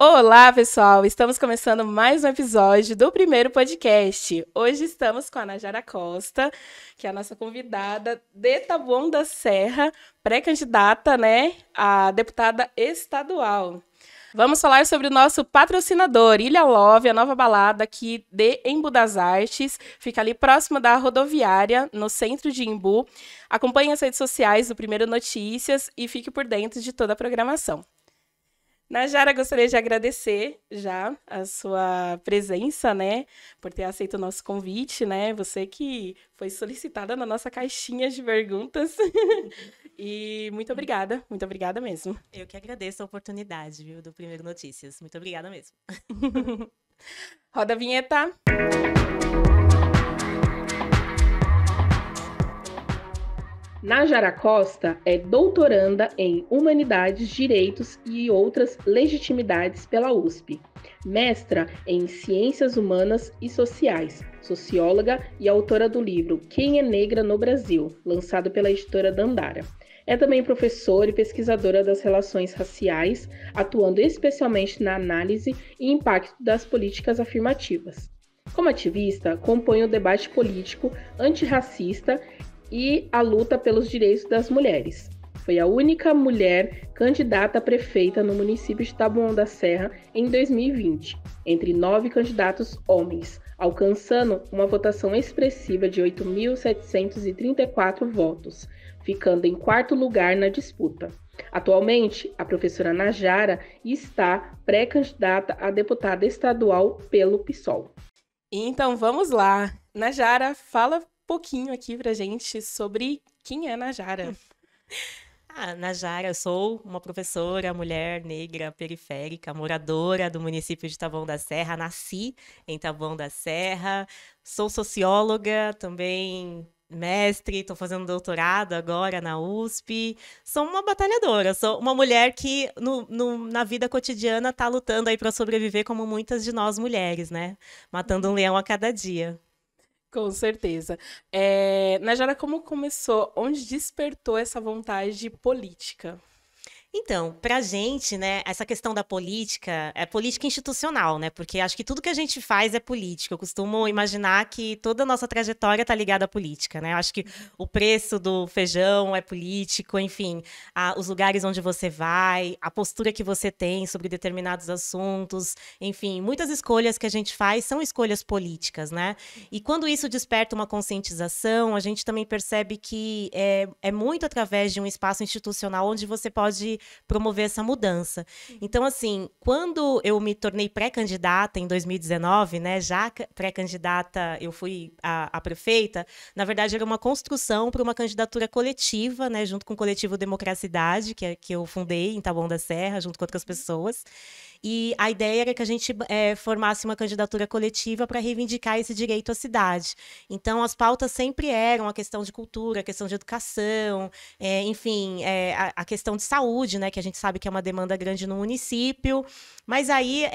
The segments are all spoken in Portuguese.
Olá, pessoal! Estamos começando mais um episódio do primeiro podcast. Hoje estamos com a Najara Costa, que é a nossa convidada de Taboão da Serra, pré-candidata, né, a deputada estadual. Vamos falar sobre o nosso patrocinador, Ilha Love, a nova balada aqui de Embu das Artes. Fica ali próximo da rodoviária, no centro de Embu. Acompanhe as redes sociais do Primeiro Notícias e fique por dentro de toda a programação. Najara, gostaria de agradecer já a sua presença, né, por ter aceito o nosso convite, né, você que foi solicitada na nossa caixinha de perguntas. E muito obrigada mesmo. Eu que agradeço a oportunidade, viu, do Primeiro Notícias. Muito obrigada mesmo. Roda a vinheta. Najara Costa é doutoranda em Humanidades, Direitos e Outras Legitimidades pela USP, mestra em Ciências Humanas e Sociais, socióloga e autora do livro Quem é Negra no Brasil, lançado pela editora Dandara. É também professora e pesquisadora das relações raciais, atuando especialmente na análise e impacto das políticas afirmativas. Como ativista, compõe o debate político antirracista e a luta pelos direitos das mulheres. Foi a única mulher candidata a prefeita no município de Taboão da Serra em 2020, entre 9 candidatos homens, alcançando uma votação expressiva de 8.734 votos, ficando em quarto lugar na disputa. Atualmente, a professora Najara está pré-candidata a deputada estadual pelo PSOL. Então, vamos lá. Najara, fala pouquinho aqui pra gente sobre quem é Najara. Najara, eu sou uma professora, mulher negra, periférica, moradora do município de Taboão da Serra, nasci em Taboão da Serra, sou socióloga, também mestre, estou fazendo doutorado agora na USP, sou uma batalhadora, sou uma mulher que na vida cotidiana está lutando aí para sobreviver como muitas de nós mulheres, né? Matando um leão a cada dia. Com certeza. Najara, como começou? Onde despertou essa vontade política? Então, pra gente, né, essa questão da política é política institucional, né? Porque acho que tudo que a gente faz é política. Eu costumo imaginar que toda a nossa trajetória está ligada à política, né? Eu acho que o preço do feijão é político, enfim, os lugares onde você vai, a postura que você tem sobre determinados assuntos, enfim, muitas escolhas que a gente faz são escolhas políticas, né? E quando isso desperta uma conscientização, a gente também percebe que é muito através de um espaço institucional onde você pode promover essa mudança. Então, assim, quando eu me tornei pré-candidata em 2019, né, já pré-candidata, eu fui a prefeita, na verdade era uma construção para uma candidatura coletiva, né, junto com o coletivo Democracidade, que eu fundei em Taboão da Serra, junto com outras pessoas. E a ideia era que a gente formasse uma candidatura coletiva para reivindicar esse direito à cidade. Então, as pautas sempre eram a questão de cultura, a questão de educação, enfim, a questão de saúde, né, que a gente sabe que é uma demanda grande no município. Mas aí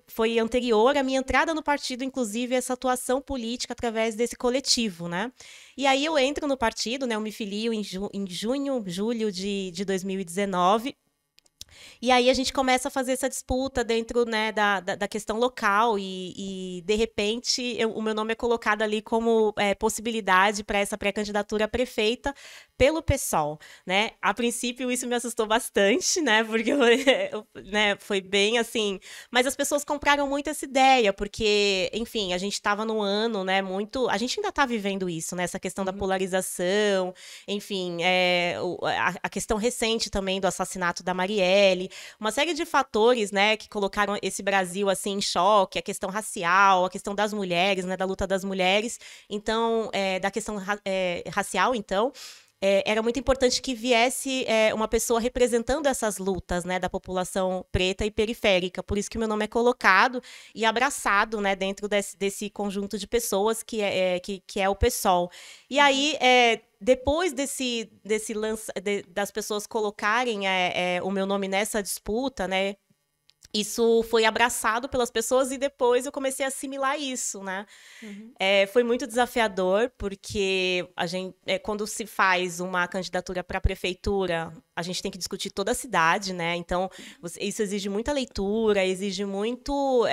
foi anterior à minha entrada no partido, inclusive, essa atuação política através desse coletivo, né? E aí eu entro no partido, né, eu me filio em julho de 2019. E aí a gente começa a fazer essa disputa dentro, né, da questão local e de repente, o meu nome é colocado ali como possibilidade para essa pré-candidatura a prefeita pelo PSOL, né? A princípio, isso me assustou bastante, né? Porque né, foi bem assim... Mas as pessoas compraram muito essa ideia, porque, enfim, a gente estava num ano, né, muito... A gente ainda está vivendo isso, né? Essa questão da polarização, enfim, a questão recente também do assassinato da Marielle, uma série de fatores, né, que colocaram esse Brasil assim em choque, a questão racial, a questão das mulheres, né, da luta das mulheres, então, da questão racial, então, era muito importante que viesse uma pessoa representando essas lutas, né, da população preta e periférica. Por isso que o meu nome é colocado e abraçado, né, dentro desse conjunto de pessoas que é o PSOL. E aí, depois desse lance das pessoas colocarem o meu nome nessa disputa, né, isso foi abraçado pelas pessoas e depois eu comecei a assimilar isso, né? Uhum. Foi muito desafiador, porque quando se faz uma candidatura para a prefeitura, a gente tem que discutir toda a cidade, né? Então, isso exige muita leitura, exige muito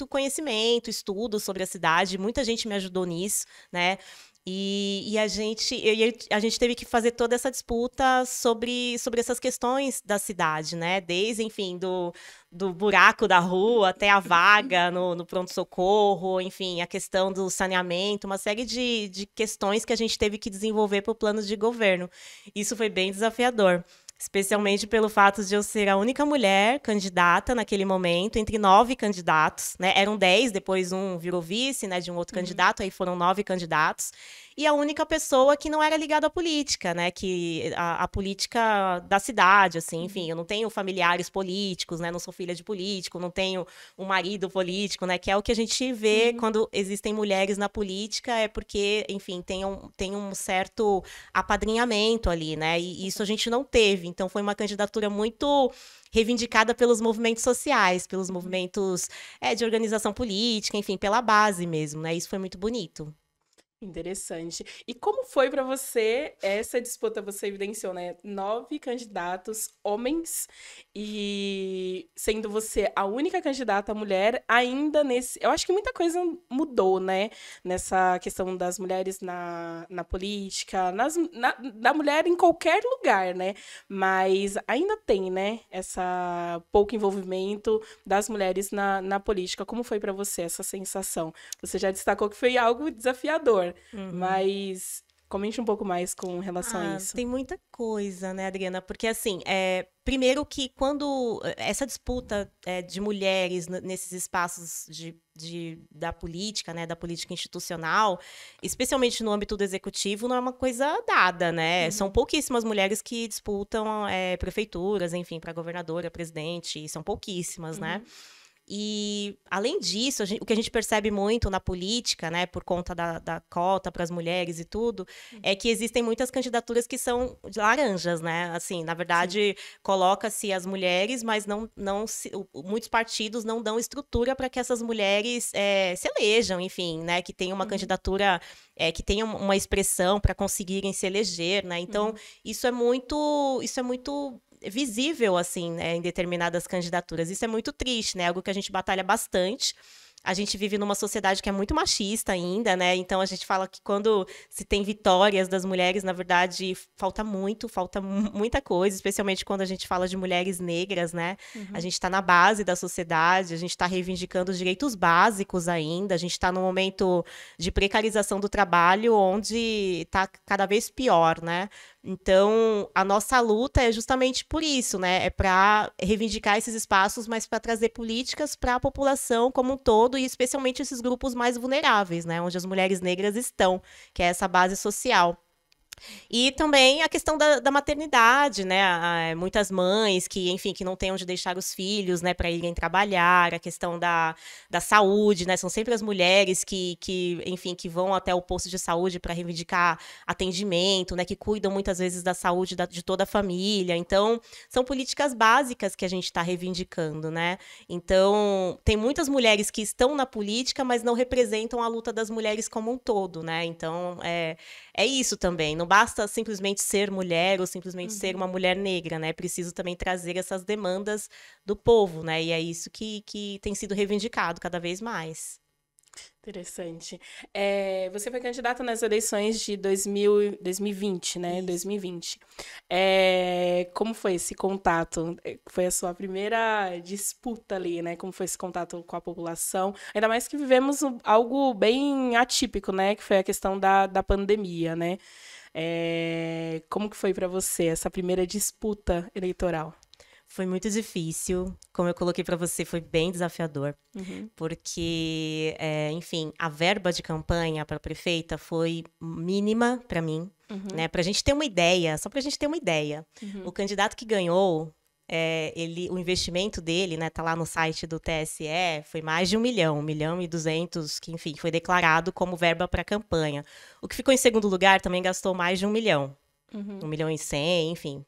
conhecimento, estudo sobre a cidade. Muita gente me ajudou nisso, né? E a gente teve que fazer toda essa disputa sobre essas questões da cidade, né? Desde, enfim, do buraco da rua até a vaga no pronto-socorro, enfim, a questão do saneamento, uma série de questões que a gente teve que desenvolver para o plano de governo. Isso foi bem desafiador. Especialmente pelo fato de eu ser a única mulher candidata naquele momento, entre 9 candidatos, né? Eram 10, depois um virou vice, né, de um outro candidato, aí foram 9 candidatos. E a única pessoa que não era ligada à política, né? Que a política da cidade, assim, enfim, eu não tenho familiares políticos, né? Não sou filha de político, não tenho um marido político, né? Que é o que a gente vê quando existem mulheres na política, é porque, enfim, tem um certo apadrinhamento ali, né? E isso a gente não teve. Então, foi uma candidatura muito reivindicada pelos movimentos sociais, pelos movimentos de organização política, enfim, pela base mesmo, né? Isso foi muito bonito. Interessante. E como foi para você essa disputa? Você evidenciou, né? 9 candidatos homens e sendo você a única candidata mulher ainda nesse... Eu acho que muita coisa mudou, né? Nessa questão das mulheres na política, da mulher em qualquer lugar, né? Mas ainda tem, né? Essa pouco envolvimento das mulheres na política. Como foi para você essa sensação? Você já destacou que foi algo desafiador. Mas comente um pouco mais com relação a isso. Tem muita coisa, né, Adriana? Porque, assim, primeiro que quando essa disputa de mulheres nesses espaços da política, né, da política institucional, especialmente no âmbito do executivo, não é uma coisa dada, né? São pouquíssimas mulheres que disputam prefeituras, enfim, para governadora, presidente, são pouquíssimas, né? E, além disso, o que a gente percebe muito na política, né, por conta da cota para as mulheres e tudo, é que existem muitas candidaturas que são laranjas, né? Assim, na verdade, coloca-se as mulheres, mas muitos partidos não dão estrutura para que essas mulheres se elejam, enfim, né? Que tenham uma candidatura, que tenham uma expressão para conseguirem se eleger, né? Então, isso é muito visível, assim, né, em determinadas candidaturas. Isso é muito triste, né? Algo que a gente batalha bastante. A gente vive numa sociedade que é muito machista ainda, né? Então, a gente fala que quando se tem vitórias das mulheres, na verdade, falta muita coisa, especialmente quando a gente fala de mulheres negras, né? A gente está na base da sociedade, a gente está reivindicando os direitos básicos ainda, a gente está num momento de precarização do trabalho onde está cada vez pior, né? Então, a nossa luta é justamente por isso, né? É para reivindicar esses espaços, mas para trazer políticas para a população como um todo, e especialmente esses grupos mais vulneráveis, né? Onde as mulheres negras estão, que é essa base social. E também a questão da maternidade, né? Muitas mães que, enfim, que não têm onde deixar os filhos, né, para irem trabalhar, a questão da saúde, né? São sempre as mulheres que, enfim, que vão até o posto de saúde para reivindicar atendimento, né? Que cuidam muitas vezes da saúde de toda a família. Então, são políticas básicas que a gente está reivindicando, né? Então, tem muitas mulheres que estão na política, mas não representam a luta das mulheres como um todo, né? Então, é isso também. Não basta simplesmente ser mulher ou simplesmente ser uma mulher negra, né? É preciso também trazer essas demandas do povo, né? E é isso que tem sido reivindicado cada vez mais. Interessante. Você foi candidata nas eleições de 2020, né? Isso. 2020. Como foi esse contato? Foi a sua primeira disputa ali, né? Como foi esse contato com a população? Ainda mais que vivemos algo bem atípico, né? Que foi a questão da pandemia, né? Como que foi para você essa primeira disputa eleitoral? Foi muito difícil, como eu coloquei para você, foi bem desafiador, porque, enfim, a verba de campanha para prefeita foi mínima para mim, né? Para a gente ter uma ideia, só para a gente ter uma ideia, o candidato que ganhou, o investimento dele, né, tá lá no site do TSE, foi mais de 1 milhão e 200, que, enfim, foi declarado como verba para campanha. O que ficou em segundo lugar também gastou mais de 1 milhão, 1 milhão e 100, enfim.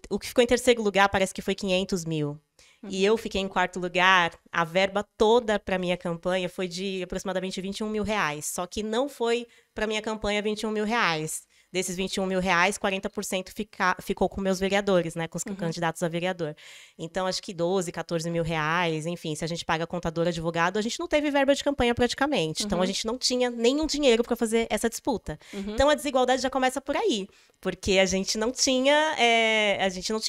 O que ficou em terceiro lugar parece que foi 500 mil. e eu fiquei em quarto lugar, a verba toda para minha campanha foi de aproximadamente R$21 mil. Só que não foi para minha campanha R$21 mil. Desses R$21 mil, 40% ficou com meus vereadores, né? Com os candidatos a vereador. Então, acho que 12, 14 mil reais, enfim, se a gente paga contador, advogado, a gente não teve verba de campanha praticamente. Então, a gente não tinha nenhum dinheiro para fazer essa disputa. Então, a desigualdade já começa por aí. Porque a gente não tinha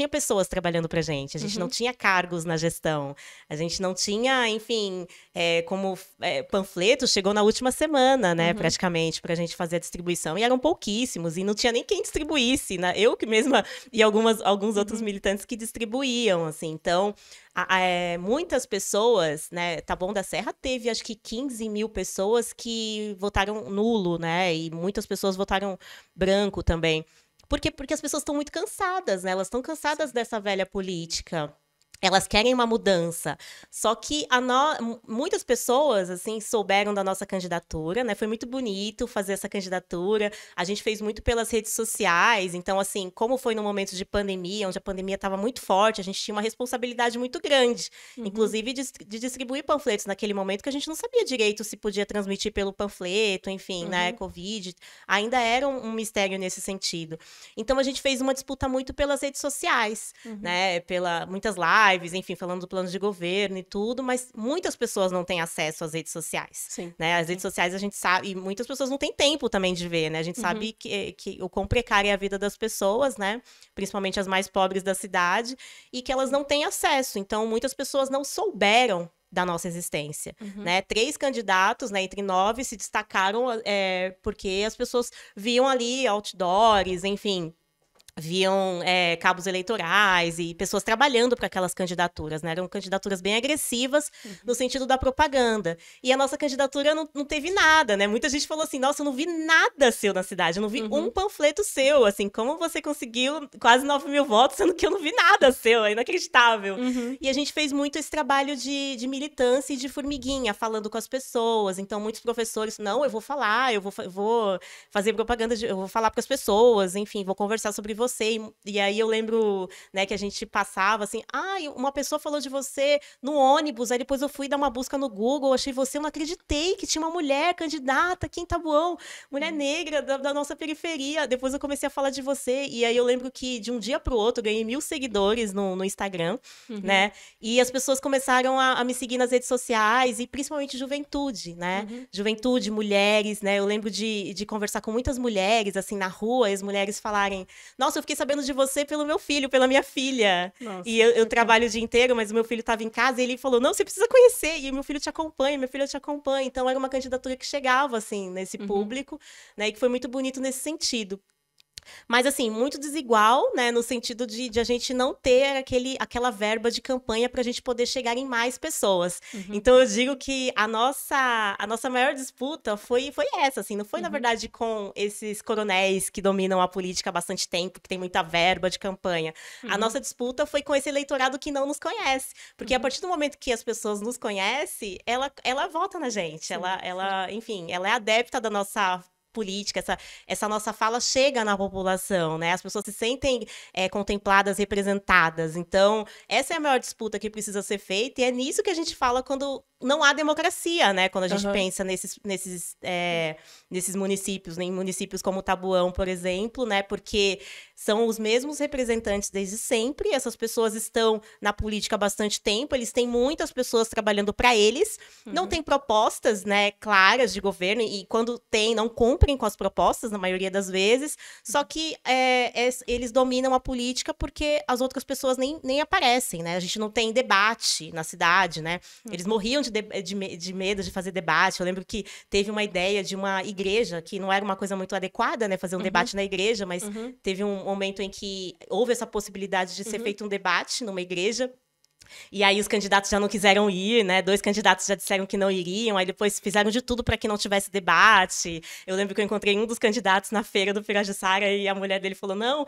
pessoas trabalhando pra gente. A gente não tinha cargos na gestão. A gente não tinha, enfim, panfletos, chegou na última semana, né? Praticamente, pra gente fazer a distribuição. E eram pouquíssimos. E não tinha nem quem distribuísse, né? Eu que mesma e alguns outros militantes que distribuíam, assim. Então, muitas pessoas, né? Taboão da Serra teve, acho que 15 mil pessoas que votaram nulo, né? E muitas pessoas votaram branco também. Por quê? Porque as pessoas estão muito cansadas, né? Elas estão cansadas dessa velha política. Elas querem uma mudança. Só que muitas pessoas, assim, souberam da nossa candidatura, né? Foi muito bonito fazer essa candidatura. A gente fez muito pelas redes sociais. Então, assim, como foi no momento de pandemia, onde a pandemia estava muito forte, a gente tinha uma responsabilidade muito grande. Inclusive, de distribuir panfletos naquele momento, que a gente não sabia direito se podia transmitir pelo panfleto, enfim, né? Covid. Ainda era um mistério nesse sentido. Então, a gente fez uma disputa muito pelas redes sociais, né? Muitas lives, enfim, falando do plano de governo e tudo, mas muitas pessoas não têm acesso às redes sociais. Sim. Né? As redes sociais a gente sabe, e muitas pessoas não têm tempo também de ver, né? A gente sabe que o quão precária é a vida das pessoas, né? Principalmente as mais pobres da cidade, e que elas não têm acesso. Então, muitas pessoas não souberam da nossa existência, né? 3 candidatos, né, entre 9 se destacaram porque as pessoas viam ali outdoors, enfim, viam cabos eleitorais e pessoas trabalhando para aquelas candidaturas, né? Eram candidaturas bem agressivas no sentido da propaganda. E a nossa candidatura não teve nada, né? Muita gente falou assim, nossa, eu não vi nada seu na cidade, eu não vi um panfleto seu, assim, como você conseguiu quase 9 mil votos, sendo que eu não vi nada seu, é inacreditável. E a gente fez muito esse trabalho de militância e de formiguinha, falando com as pessoas. Então, muitos professores, não, eu vou falar, eu vou fazer propaganda, eu vou falar para as pessoas, enfim, vou conversar sobre você. E aí eu lembro, né, que a gente passava assim, uma pessoa falou de você no ônibus, aí depois eu fui dar uma busca no Google, achei você, eu não acreditei que tinha uma mulher candidata aqui em Taboão, mulher negra da nossa periferia. Depois eu comecei a falar de você, e aí eu lembro que de um dia pro outro eu ganhei 1.000 seguidores no Instagram, né, e as pessoas começaram a me seguir nas redes sociais, e principalmente juventude, né, juventude, mulheres, né, eu lembro de conversar com muitas mulheres, assim, na rua, e as mulheres falarem, nossa, eu fiquei sabendo de você pelo meu filho, pela minha filha. Nossa, e eu trabalho o dia inteiro, mas o meu filho estava em casa e ele falou, não, você precisa conhecer. E meu filho te acompanha, minha filha te acompanha. Então, era uma candidatura que chegava, assim, nesse público, né? E que foi muito bonito nesse sentido. Mas, assim, muito desigual, né? No sentido de a gente não ter aquela verba de campanha para a gente poder chegar em mais pessoas. Então, eu digo que a nossa maior disputa foi essa, assim. Não foi, na verdade, com esses coronéis que dominam a política há bastante tempo, que tem muita verba de campanha. A nossa disputa foi com esse eleitorado que não nos conhece. Porque a partir do momento que as pessoas nos conhecem, ela vota na gente. Sim, enfim, ela é adepta da nossa política, essa nossa fala chega na população, né? As pessoas se sentem contempladas, representadas. Então, essa é a maior disputa que precisa ser feita, e é nisso que a gente fala quando não há democracia, né? Quando a gente pensa nesses municípios, né? Em municípios como Taboão, por exemplo, né? Porque são os mesmos representantes desde sempre, essas pessoas estão na política há bastante tempo, eles têm muitas pessoas trabalhando para eles, não tem propostas, né, claras de governo, e quando tem, não cumprem com as propostas, na maioria das vezes, só que eles dominam a política porque as outras pessoas nem aparecem, né? A gente não tem debate na cidade, né? Eles morriam de medo de fazer debate. Eu lembro que teve uma ideia de uma igreja, que não era uma coisa muito adequada, né, fazer um debate na igreja, mas teve um momento em que houve essa possibilidade de ser feito um debate numa igreja. E aí os candidatos já não quiseram ir, né? 2 candidatos já disseram que não iriam, aí depois fizeram de tudo para que não tivesse debate. Eu lembro que eu encontrei um dos candidatos na feira do Pirajussara e a mulher dele falou, não,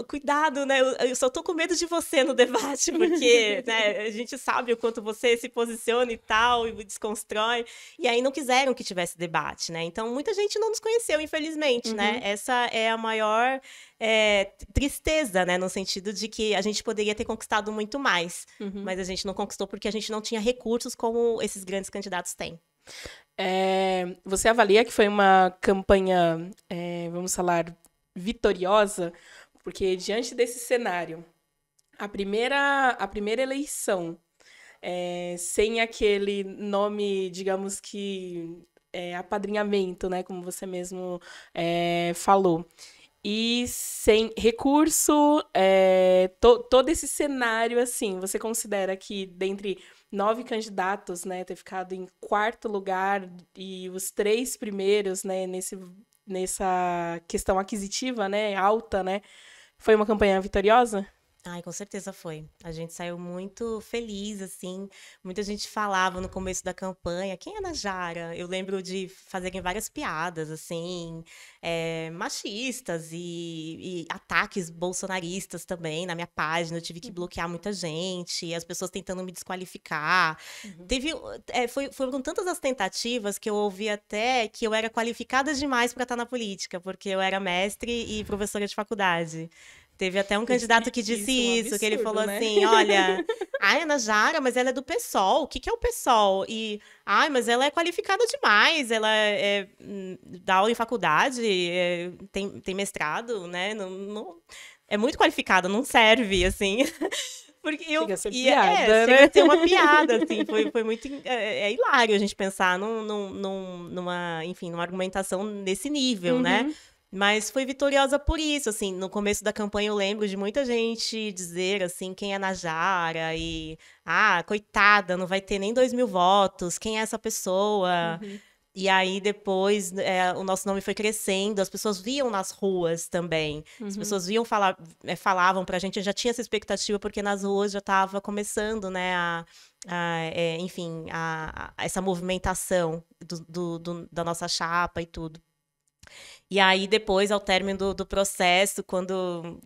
cuidado, né? Eu só tô com medo de você no debate, porque né, a gente sabe o quanto você se posiciona e tal, e desconstrói. E aí não quiseram que tivesse debate, né? Então muita gente não nos conheceu, infelizmente, né? Essa é a maior tristeza, né? No sentido de que a gente poderia ter conquistado muito mais, mas a gente não conquistou porque a gente não tinha recursos como esses grandes candidatos têm. Você avalia que foi uma campanha, vamos falar, vitoriosa? Porque diante desse cenário, a primeira eleição, sem aquele nome, digamos que apadrinhamento, né, como você mesmo falou, e sem recurso, todo esse cenário, assim, você considera que dentre 9 candidatos, né, ter ficado em 4º lugar e os 3 primeiros, né, nessa questão aquisitiva, né, alta, né, foi uma campanha vitoriosa? Ai, com certeza foi. A gente saiu muito feliz, assim. Muita gente falava no começo da campanha, quem é Najara? Eu lembro de fazerem várias piadas, assim, machistas e ataques bolsonaristas também na minha página. Eu tive que bloquear muita gente, as pessoas tentando me desqualificar. Foram tantas as tentativas que eu ouvi até que eu era qualificada demais para estar na política, porque eu era mestre e professora de faculdade. Teve até um candidato que disse isso, que ele falou assim, olha, ai, Ana Jara, mas ela é do PSOL, o que é o PSOL? E, ai, mas ela é qualificada demais, ela dá aula em faculdade, tem mestrado, né, é muito qualificada, não serve, assim... Porque chega a ser piada, né? Chega a ser uma piada, assim, foi muito... hilário a gente pensar numa argumentação desse nível, né? Mas foi vitoriosa por isso, assim, no começo da campanha eu lembro de muita gente dizer, assim, quem é Najara e, coitada, não vai ter nem 2.000 votos, quem é essa pessoa? E aí depois o nosso nome foi crescendo, as pessoas viam nas ruas também, as pessoas falavam pra gente, já tinha essa expectativa porque nas ruas já estava começando, né, essa movimentação da nossa chapa e tudo. E aí, depois, ao término do processo, quando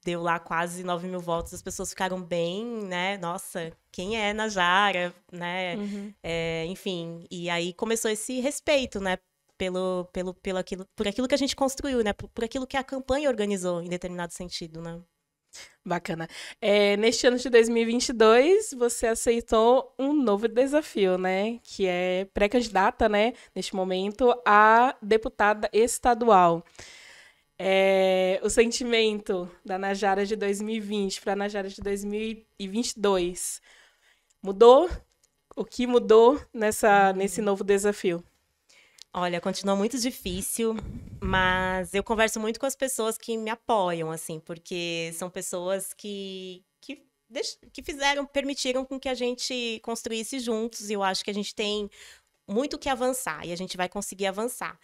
deu lá quase 9.000 votos, as pessoas ficaram bem, né? Nossa, quem é Najara, né? Enfim, e aí começou esse respeito, né? Por aquilo que a gente construiu, né? Por aquilo que a campanha organizou, em determinado sentido, né? Bacana. Neste ano de 2022, você aceitou um novo desafio, né? Que é pré-candidata, né? Neste momento, a deputada estadual. O sentimento da Najara de 2020 para a Najara de 2022 mudou? O que mudou nesse novo desafio? Olha, continua muito difícil, mas eu converso muito com as pessoas que me apoiam, assim, porque são pessoas que permitiram com que a gente construísse juntos, e eu acho que a gente tem muito que avançar, e a gente vai conseguir avançar.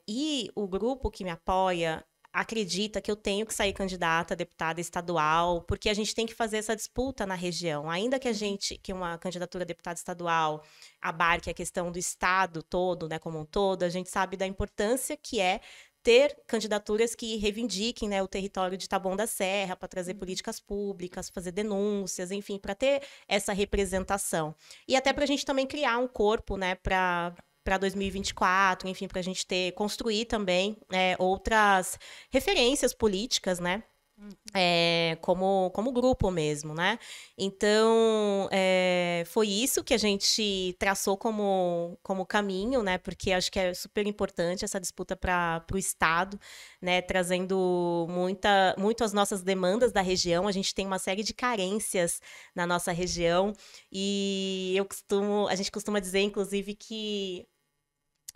E o grupo que me apoia acredita que eu tenho que sair candidata a deputada estadual, porque a gente tem que fazer essa disputa na região. Ainda que uma candidatura a deputada estadual abarque a questão do estado todo, né, como um todo, a gente sabe da importância que é ter candidaturas que reivindiquem, né, o território de Taboão da Serra, para trazer políticas públicas, fazer denúncias, enfim, para ter essa representação. E até para a gente também criar um corpo, né, para 2024, enfim, para a gente construir também outras referências políticas, né? Como grupo mesmo, né? Então, foi isso que a gente traçou como caminho, né? Porque acho que é super importante essa disputa para o Estado, né? Trazendo muito as nossas demandas da região. A gente tem uma série de carências na nossa região e a gente costuma dizer, inclusive, que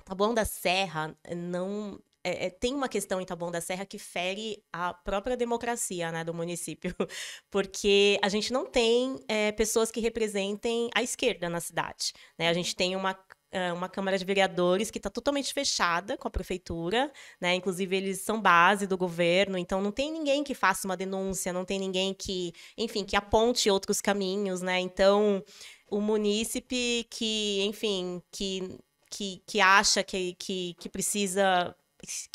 Taboão da Serra não... tem uma questão em Taboão da Serra que fere a própria democracia, né, do município, porque a gente não tem pessoas que representem a esquerda na cidade, né? A gente tem uma Câmara de Vereadores que está totalmente fechada com a prefeitura, né? Inclusive, eles são base do governo, então não tem ninguém que faça uma denúncia, não tem ninguém que, enfim, que aponte outros caminhos, né? Então, o munícipe que acha que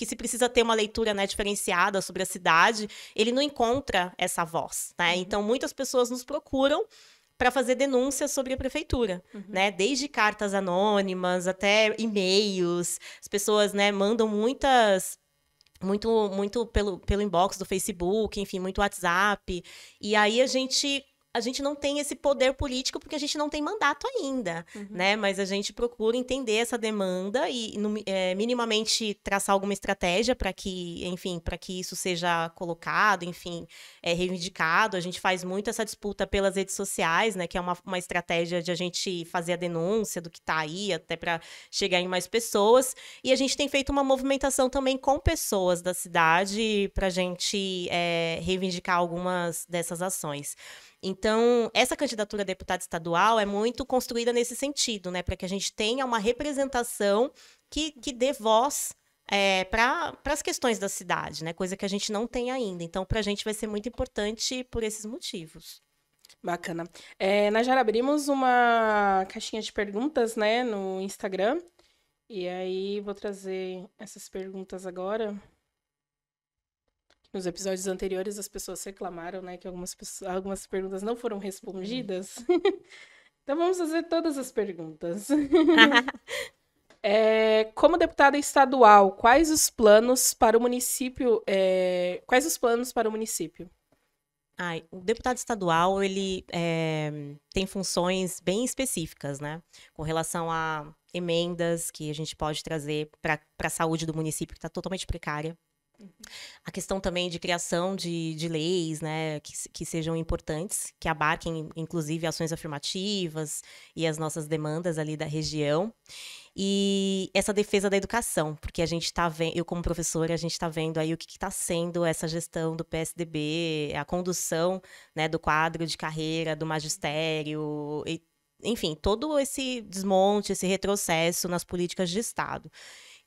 se precisa ter uma leitura, né, diferenciada sobre a cidade, ele não encontra essa voz, né? Então, muitas pessoas nos procuram para fazer denúncias sobre a prefeitura, né? Desde cartas anônimas até e-mails. As pessoas, né, mandam muitas muito pelo inbox do Facebook, enfim, muito WhatsApp. E aí a gente não tem esse poder político porque a gente não tem mandato ainda, né? Mas a gente procura entender essa demanda e minimamente traçar alguma estratégia para que, enfim, para que isso seja colocado, enfim, reivindicado. A gente faz muito essa disputa pelas redes sociais, né? Que é uma estratégia de a gente fazer a denúncia do que está aí, até para chegar em mais pessoas. E a gente tem feito uma movimentação também com pessoas da cidade para a gente reivindicar algumas dessas ações. Então, essa candidatura a deputada estadual é muito construída nesse sentido, né? Para que a gente tenha uma representação que dê voz para as questões da cidade, né? Coisa que a gente não tem ainda. Então, para a gente vai ser muito importante por esses motivos. Bacana. Nós já abrimos uma caixinha de perguntas, né, no Instagram. E aí, vou trazer essas perguntas agora. Nos episódios anteriores, as pessoas reclamaram, né, que algumas perguntas não foram respondidas. Então, vamos fazer todas as perguntas. Como deputada estadual, quais os planos para o município? O deputado estadual, ele tem funções bem específicas, né? Com relação a emendas que a gente pode trazer para a saúde do município, que está totalmente precária. A questão também de criação de leis, né, que sejam importantes, que abarquem, inclusive, ações afirmativas e as nossas demandas ali da região. E essa defesa da educação, porque a gente está vendo, eu como professora, a gente está vendo aí o que está sendo essa gestão do PSDB, a condução, né, do quadro de carreira, do magistério, enfim, todo esse desmonte, esse retrocesso nas políticas de Estado.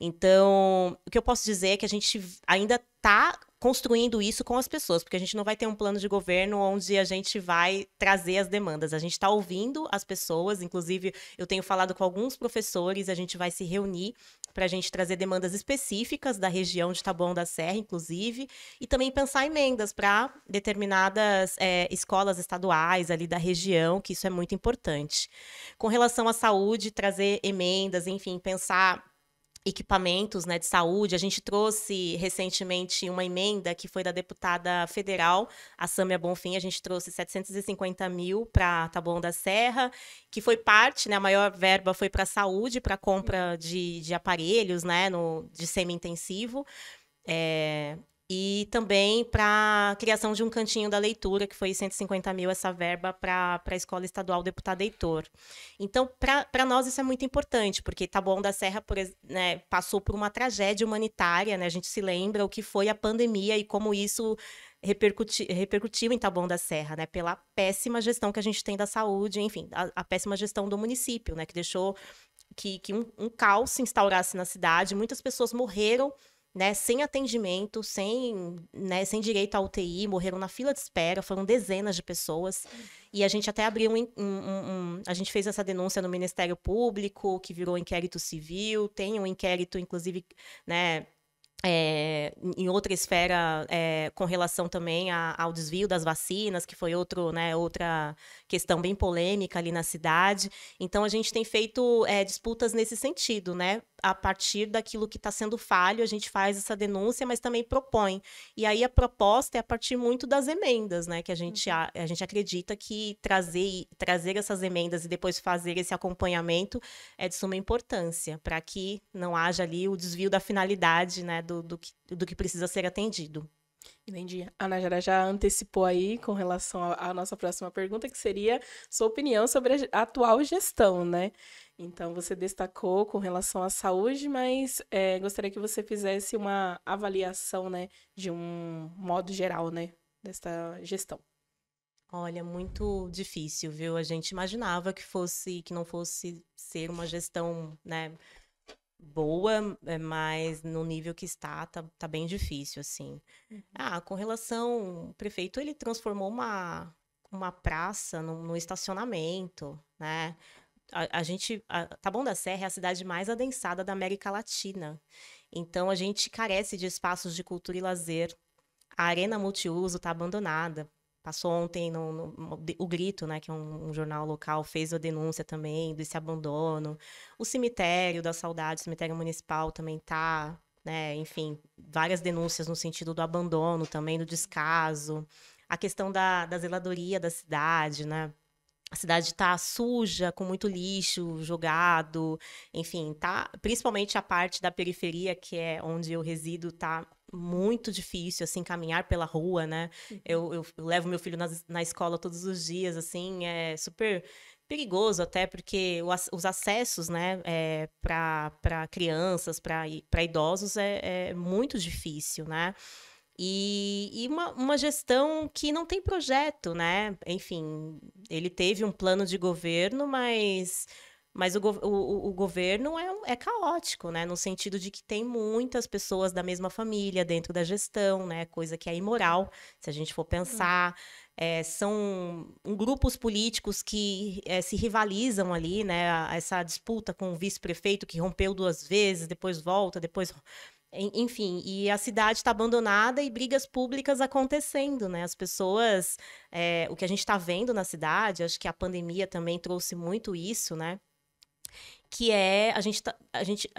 Então, o que eu posso dizer é que a gente ainda está construindo isso com as pessoas, porque a gente não vai ter um plano de governo onde a gente vai trazer as demandas. A gente está ouvindo as pessoas, inclusive eu tenho falado com alguns professores, a gente vai se reunir para a gente trazer demandas específicas da região de Taboão da Serra, inclusive, e também pensar emendas para determinadas escolas estaduais ali da região, que isso é muito importante. Com relação à saúde, trazer emendas, enfim, pensar equipamentos, né, de saúde. A gente trouxe recentemente uma emenda que foi da deputada federal, a Sâmia Bonfim. A gente trouxe 750 mil para Taboão da Serra, que foi parte, né, a maior verba foi para a saúde, para compra de aparelhos, né, de semi-intensivo. E também para a criação de um cantinho da leitura, que foi 150 mil essa verba para a Escola Estadual Deputado Heitor. Então, para nós isso é muito importante, porque Taboão da Serra né, passou por uma tragédia humanitária, né? A gente se lembra o que foi a pandemia e como isso repercutiu em Taboão da Serra, né? Pela péssima gestão que a gente tem da saúde, enfim, a péssima gestão do município, né? Que deixou que um caos se instaurasse na cidade, muitas pessoas morreram, né, sem atendimento, sem direito à UTI, morreram na fila de espera, foram dezenas de pessoas. E a gente até abriu a gente fez essa denúncia no Ministério Público, que virou inquérito civil, tem um inquérito, inclusive, né, em outra esfera, com relação também ao desvio das vacinas, que foi outra questão bem polêmica ali na cidade. Então, a gente tem feito disputas nesse sentido, né? A partir daquilo que está sendo falho, a gente faz essa denúncia, mas também propõe. E aí, a proposta é a partir muito das emendas, né? Que a gente acredita que trazer essas emendas e depois fazer esse acompanhamento é de suma importância, para que não haja ali o desvio da finalidade, né? Do que precisa ser atendido. Entendi. A Najara já antecipou aí com relação à nossa próxima pergunta, que seria sua opinião sobre a atual gestão, né? Então, você destacou com relação à saúde, mas gostaria que você fizesse uma avaliação, né, de um modo geral, né, desta gestão. Olha, muito difícil, viu? A gente imaginava que não fosse ser uma gestão, né, boa, mas no nível que está, tá bem difícil, assim. Com relação, o prefeito, ele transformou uma praça no estacionamento, né? Taboão da Serra é a cidade mais adensada da América Latina. Então, a gente carece de espaços de cultura e lazer. A arena multiuso está abandonada. Passou ontem o Grito, né, que é um jornal local, fez a denúncia também desse abandono. O cemitério da Saudade, o cemitério municipal, também está né? Enfim, várias denúncias no sentido do abandono também, do descaso. A questão da zeladoria da cidade, né? A cidade está suja, com muito lixo jogado, enfim, tá. Principalmente a parte da periferia, que é onde eu resido, tá muito difícil, assim, caminhar pela rua, né? Eu levo meu filho na escola todos os dias, assim, é super perigoso até, porque os acessos, né, para crianças, para idosos é muito difícil, né? E uma gestão que não tem projeto, né? Enfim, ele teve um plano de governo, mas o governo é caótico, né? No sentido de que tem muitas pessoas da mesma família dentro da gestão, né? Coisa que é imoral, se a gente for pensar. São grupos políticos que se rivalizam ali, né? Essa disputa com o vice-prefeito que rompeu 2 vezes, depois volta, depois enfim, e a cidade está abandonada e brigas públicas acontecendo, né? As pessoas, o que a gente está vendo na cidade, acho que a pandemia também trouxe muito isso, né? Que a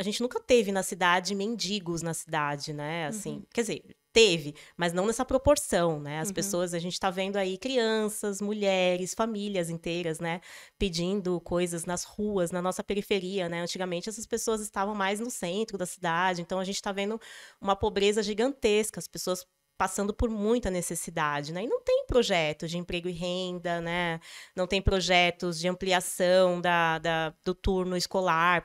gente nunca teve na cidade mendigos na cidade, né? Assim, quer dizer, teve, mas não nessa proporção, né? As pessoas, a gente tá vendo aí crianças, mulheres, famílias inteiras, né? Pedindo coisas nas ruas, na nossa periferia, né? Antigamente essas pessoas estavam mais no centro da cidade, então a gente tá vendo uma pobreza gigantesca, as pessoas passando por muita necessidade, né? E não tem projeto de emprego e renda, né? Não tem projetos de ampliação do turno escolar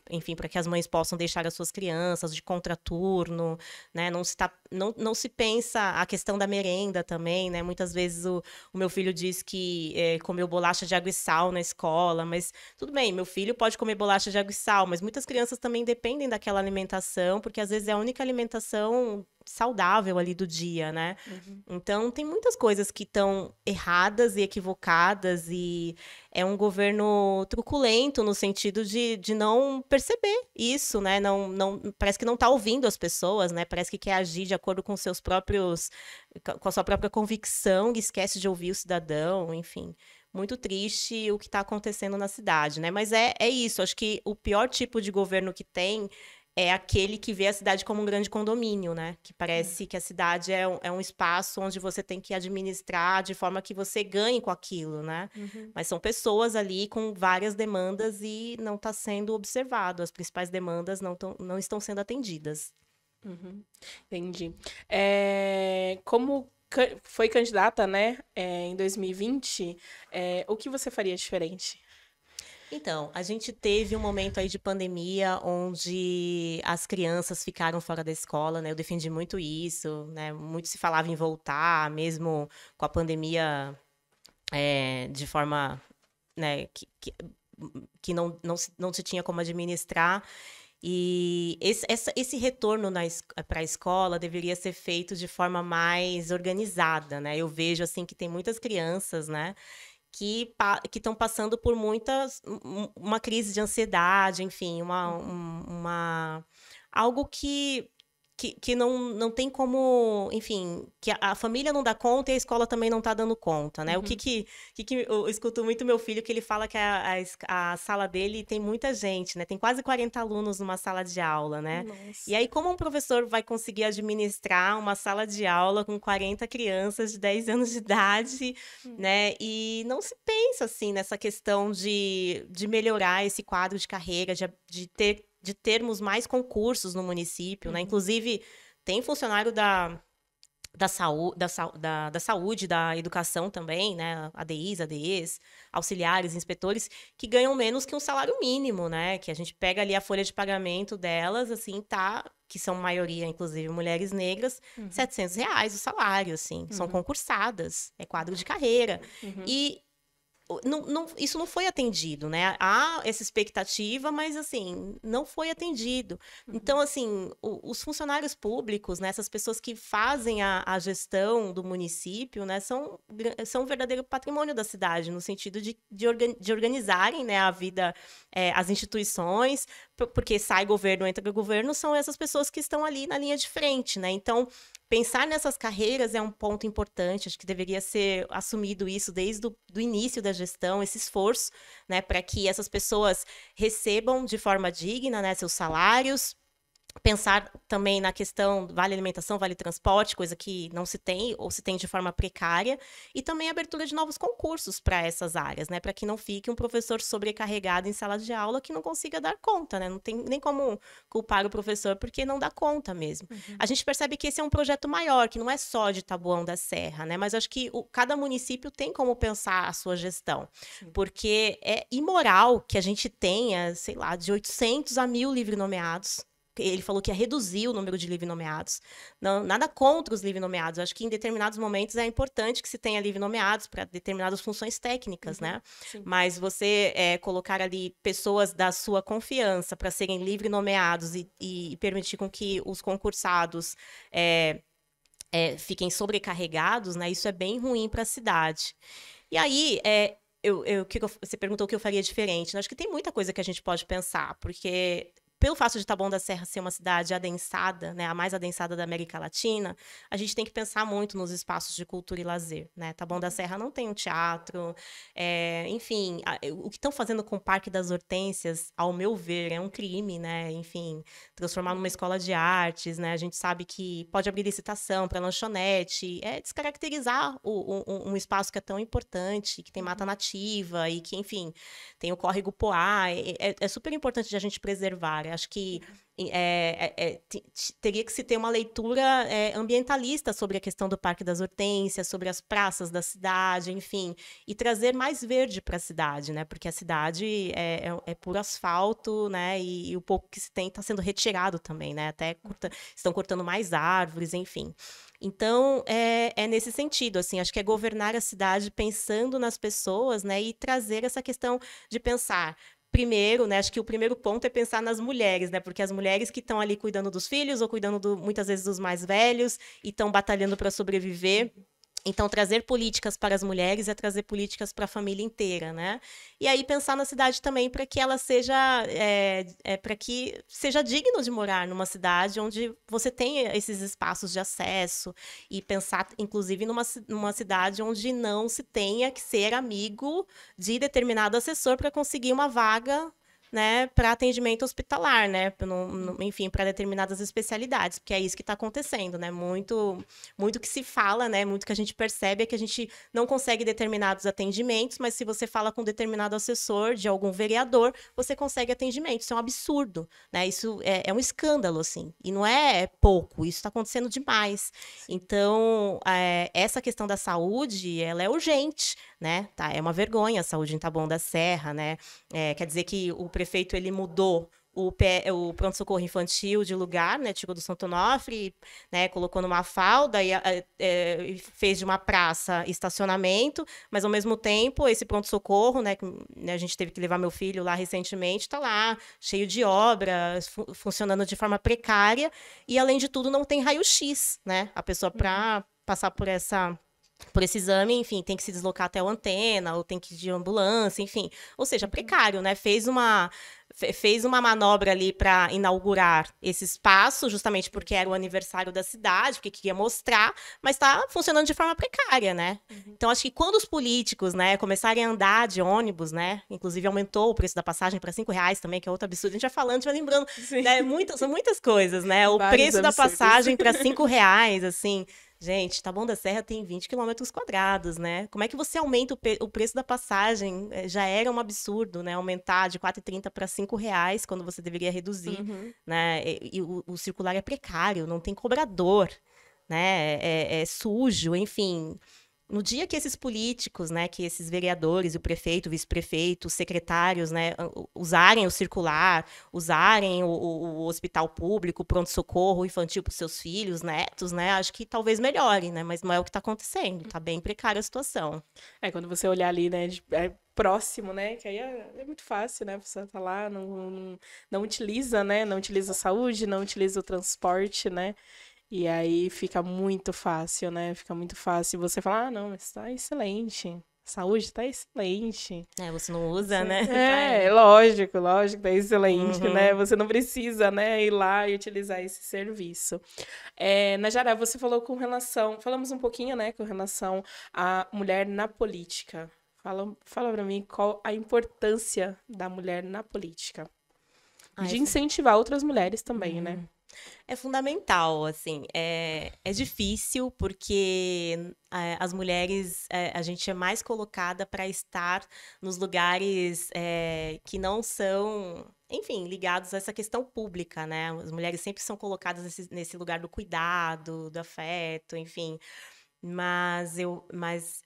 enfim, para que as mães possam deixar as suas crianças de contraturno, né? Não se pensa a questão da merenda também, né? Muitas vezes o meu filho diz que comeu bolacha de água e sal na escola, mas tudo bem, meu filho pode comer bolacha de água e sal, mas muitas crianças também dependem daquela alimentação, porque às vezes é a única alimentação saudável ali do dia, né? Então, tem muitas coisas que estão erradas e equivocadas e é um governo truculento no sentido de não perceber isso, né? Parece que não está ouvindo as pessoas, né? Parece que quer agir de acordo com com a sua própria convicção e esquece de ouvir o cidadão, enfim. Muito triste o que está acontecendo na cidade, né? Mas é isso, acho que o pior tipo de governo que tem é aquele que vê a cidade como um grande condomínio, né? Que parece que a cidade é um espaço onde você tem que administrar de forma que você ganhe com aquilo, né? Mas são pessoas ali com várias demandas e não está sendo observado. As principais demandas não estão sendo atendidas. Entendi. Como foi candidata, né, em 2020, o que você faria diferente? Então, a gente teve um momento aí de pandemia onde as crianças ficaram fora da escola, né? Eu defendi muito isso, né? Muito se falava em voltar, mesmo com a pandemia de forma, né, que não se tinha como administrar. E esse retorno para a escola deveria ser feito de forma mais organizada, né? Eu vejo, assim, que tem muitas crianças, né? Que estão passando por uma crise de ansiedade, enfim, algo que não tem como, enfim, que a família não dá conta e a escola também não está dando conta, né? O que eu escuto muito meu filho, que ele fala que a sala dele tem muita gente, né? Tem quase 40 alunos numa sala de aula, né? Nossa. E aí, como um professor vai conseguir administrar uma sala de aula com 40 crianças de 10 anos de idade, né? E não se pensa, assim, nessa questão de melhorar esse quadro de carreira, de termos mais concursos no município, né? Inclusive, tem funcionário da saúde, da educação também, né? ADIs, auxiliares, inspetores, que ganham menos que um salário mínimo, né? Que a gente pega ali a folha de pagamento delas, assim, que são maioria, inclusive, mulheres negras, R$700 o salário, assim. São concursadas, é quadro de carreira. E isso não foi atendido, né? Há essa expectativa, mas, assim, não foi atendido. Então, assim, os funcionários públicos, né, essas pessoas que fazem a gestão do município, né, são um verdadeiro patrimônio da cidade, no sentido de organizarem, né, a vida, as instituições, porque sai governo, entra governo, são essas pessoas que estão ali na linha de frente, né? Então, pensar nessas carreiras é um ponto importante, acho que deveria ser assumido isso desde o início da gestão, esse esforço, né, para que essas pessoas recebam de forma digna, né, seus salários, Pensar também na questão do vale alimentação, vale transporte, coisa que não se tem ou se tem de forma precária, e também a abertura de novos concursos para essas áreas, né? Para que não fique um professor sobrecarregado em sala de aula que não consiga dar conta, né? Não tem nem como culpar o professor porque não dá conta mesmo. A gente percebe que esse é um projeto maior, que não é só de Taboão da Serra, né? Mas acho que cada município tem como pensar a sua gestão, porque é imoral que a gente tenha, sei lá, de 800 a 1.000 livre nomeados. Ele falou que ia reduzir o número de livre nomeados. Não, nada contra os livre nomeados. Eu acho que em determinados momentos é importante que se tenha livre nomeados para determinadas funções técnicas, né? Sim. Mas você colocar ali pessoas da sua confiança para serem livre nomeados e permitir com que os concursados fiquem sobrecarregados, né? Isso é bem ruim para a cidade. E aí, você perguntou o que eu faria diferente. Eu acho que tem muita coisa que a gente pode pensar, porque pelo fato de Taboão da Serra ser uma cidade adensada, né, a mais adensada da América Latina, a gente tem que pensar muito nos espaços de cultura e lazer, né? Taboão da Serra não tem um teatro, enfim, o que estão fazendo com o Parque das Hortênsias, ao meu ver, é um crime, né? Enfim, transformar numa escola de artes, né? A gente sabe que pode abrir licitação para lanchonete, descaracterizar um espaço que é tão importante, que tem mata nativa e que, enfim, tem o córrego Poá, é super importante de a gente preservar. Acho que teria que se ter uma leitura ambientalista sobre a questão do Parque das Hortênsias, sobre as praças da cidade, enfim, e trazer mais verde para a cidade, né? Porque a cidade é puro asfalto, né? E o pouco que se tem está sendo retirado também, né? Até estão cortando mais árvores, enfim. Então, é nesse sentido, assim, acho que é governar a cidade pensando nas pessoas, né? E trazer essa questão de pensar. Primeiro, né, acho que o primeiro ponto é pensar nas mulheres, né, porque as mulheres que estão ali cuidando dos filhos ou cuidando muitas vezes dos mais velhos e estão batalhando para sobreviver. Então, trazer políticas para as mulheres é trazer políticas para a família inteira, né? E aí pensar na cidade também para que ela seja para que seja digno de morar numa cidade onde você tenha esses espaços de acesso e pensar, inclusive, numa cidade onde não se tenha que ser amigo de determinado assessor para conseguir uma vaga, né, para atendimento hospitalar, né, enfim, para determinadas especialidades, porque é isso que está acontecendo, né, muito que se fala, né, muito que a gente percebe é que a gente não consegue determinados atendimentos, mas se você fala com determinado assessor de algum vereador, você consegue atendimento. Isso é um absurdo, né, isso é um escândalo, assim, e não é pouco, isso está acontecendo demais. Então, essa questão da saúde, ela é urgente, né, tá, é uma vergonha a saúde em Taboão da Serra, né, quer dizer que o prefeito ele mudou o pronto-socorro infantil de lugar, né, Tico do Santo Onofre, né, colocou numa falda e fez de uma praça estacionamento, mas ao mesmo tempo esse pronto-socorro, né, a gente teve que levar meu filho lá recentemente, está lá cheio de obras, funcionando de forma precária e além de tudo não tem raio-x, né, a pessoa para passar por esse exame, enfim, tem que se deslocar até o Antena, ou tem que ir de ambulância, enfim. Ou seja, precário, né? Fez uma manobra ali para inaugurar esse espaço, justamente porque era o aniversário da cidade, porque queria mostrar, mas está funcionando de forma precária, né? Então, acho que quando os políticos, né, começarem a andar de ônibus, né, inclusive aumentou o preço da passagem para R$5 também, que é outro absurdo, a gente vai falando, a gente vai lembrando, né, são muitas coisas, né? O preço da passagem para R$5, assim... Gente, Taboão da Serra tem 20 quilômetros quadrados, né? Como é que você aumenta o preço da passagem? Já era um absurdo, né? Aumentar de R$4,30 para R$5, quando você deveria reduzir, né? E o circular é precário, não tem cobrador, né? É sujo, enfim... No dia que esses políticos, né, que esses vereadores, o prefeito, o vice-prefeito, os secretários, né, usarem o circular, usarem o hospital público, o pronto-socorro infantil para os seus filhos, netos, né, acho que talvez melhore, né, mas não é o que está acontecendo, está bem precária a situação. Quando você olhar ali, né, próximo, né, que aí é muito fácil, né, a pessoa tá lá, não utiliza, né, não utiliza a saúde, não utiliza o transporte, né, e aí fica muito fácil, né? Fica muito fácil você falar, não, mas tá excelente. Saúde tá excelente. Você não usa, né? Lógico, tá excelente, né? Você não precisa, né, ir lá e utilizar esse serviço. Najara, você falou falamos um pouquinho, né, com relação à mulher na política. Fala pra mim qual a importância da mulher na política. De incentivar outras mulheres também, né? É fundamental, assim, é difícil porque as mulheres, a gente é mais colocada para estar nos lugares que não são, enfim, ligados a essa questão pública, né? As mulheres sempre são colocadas nesse lugar do cuidado, do afeto, enfim. Mas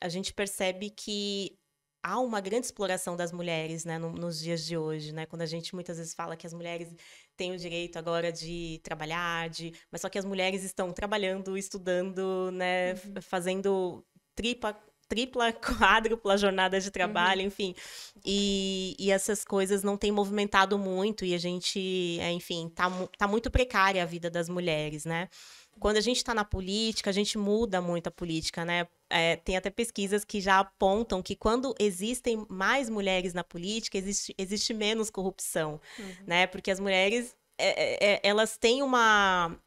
a gente percebe que há uma grande exploração das mulheres, né, nos dias de hoje, né? Quando a gente muitas vezes fala que as mulheres têm o direito agora de trabalhar, mas só que as mulheres estão trabalhando, estudando, né, fazendo tripla, quádrupla jornada de trabalho, enfim. E essas coisas não têm movimentado muito e a gente, enfim, tá muito precária a vida das mulheres, né? Quando a gente está na política, a gente muda muito a política, né? Tem até pesquisas que já apontam que quando existem mais mulheres na política, existe menos corrupção, né? Porque as mulheres, elas têm uma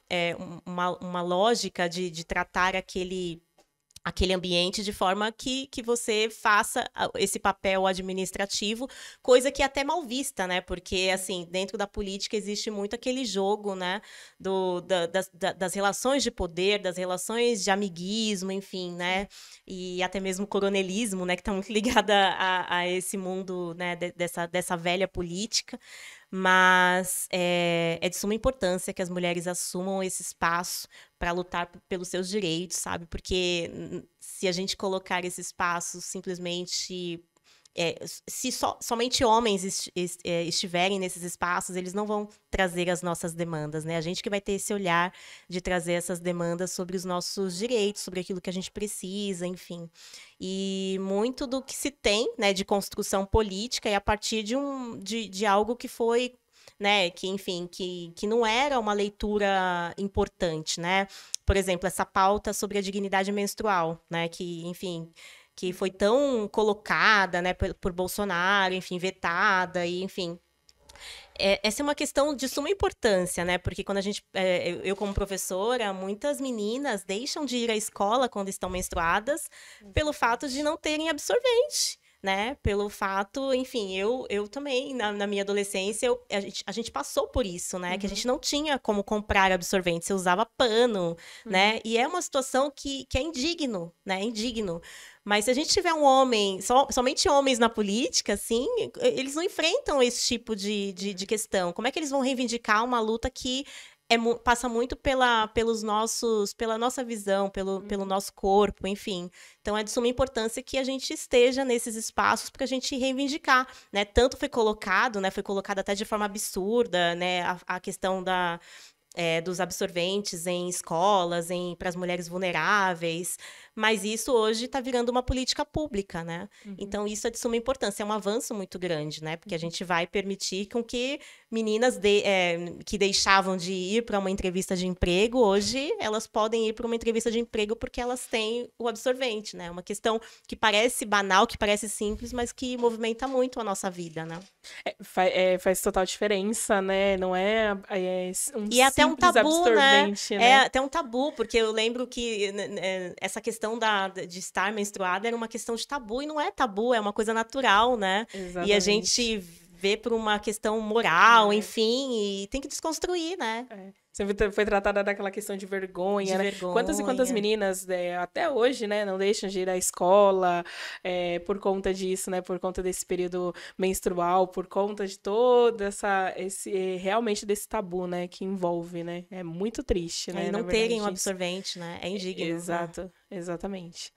lógica de tratar aquele ambiente de forma que você faça esse papel administrativo, coisa que é até mal vista, né? Porque, assim, dentro da política existe muito aquele jogo, né? Das relações de poder, das relações de amiguismo, enfim, né? E até mesmo coronelismo, né? Que está muito ligada a esse mundo, né? Dessa velha política. Mas é de suma importância que as mulheres assumam esse espaço para lutar pelos seus direitos, sabe? Porque se a gente colocar esse espaço simplesmente... se somente homens estiverem nesses espaços, eles não vão trazer as nossas demandas, né? A gente que vai ter esse olhar de trazer essas demandas sobre os nossos direitos, sobre aquilo que a gente precisa, enfim. E muito do que se tem, né, de construção política é a partir de algo que foi, né, que, enfim, que não era uma leitura importante, né? Por exemplo, essa pauta sobre a dignidade menstrual, né, que, enfim, que foi tão colocada, né, por Bolsonaro, enfim, vetada, e, enfim. Essa é uma questão de suma importância, né? Porque quando eu como professora, muitas meninas deixam de ir à escola quando estão menstruadas pelo fato de não terem absorvente, né? Pelo fato, enfim, eu também, na minha adolescência, a gente passou por isso, né? Que a gente não tinha como comprar absorvente, você usava pano, né? E é uma situação que é indigno, né? É indigno. Mas se a gente tiver um homem, somente homens na política, assim, eles não enfrentam esse tipo de questão. Como é que eles vão reivindicar uma luta que passa muito pela nossa visão, pelo nosso corpo, enfim. Então, é de suma importância que a gente esteja nesses espaços para a gente reivindicar, né? Tanto foi colocado, né? Foi colocado até de forma absurda, né? A questão dos absorventes em escolas, para as mulheres vulneráveis, mas isso hoje está virando uma política pública, né? Então, isso é de suma importância, é um avanço muito grande, né? Porque a gente vai permitir com que meninas que deixavam de ir para uma entrevista de emprego, hoje elas podem ir para uma entrevista de emprego porque elas têm o absorvente, né? Uma questão que parece banal, que parece simples, mas que movimenta muito a nossa vida, né? Faz total diferença, né? Não é um e é até um tabu, absorvente, né? É até um tabu, porque eu lembro que essa questão de estar menstruada era uma questão de tabu, e não é tabu, é uma coisa natural, né? Exatamente. E a gente vê por uma questão moral, enfim, e tem que desconstruir, né? Sempre foi tratada daquela questão de vergonha, né? Quantas e quantas meninas, até hoje, né, não deixam de ir à escola por conta disso, né? Por conta desse período menstrual, por conta de todo realmente desse tabu, né? Que envolve, né? É muito triste, né? E não terem um absorvente, né? É indigno. Exato, né? Exatamente.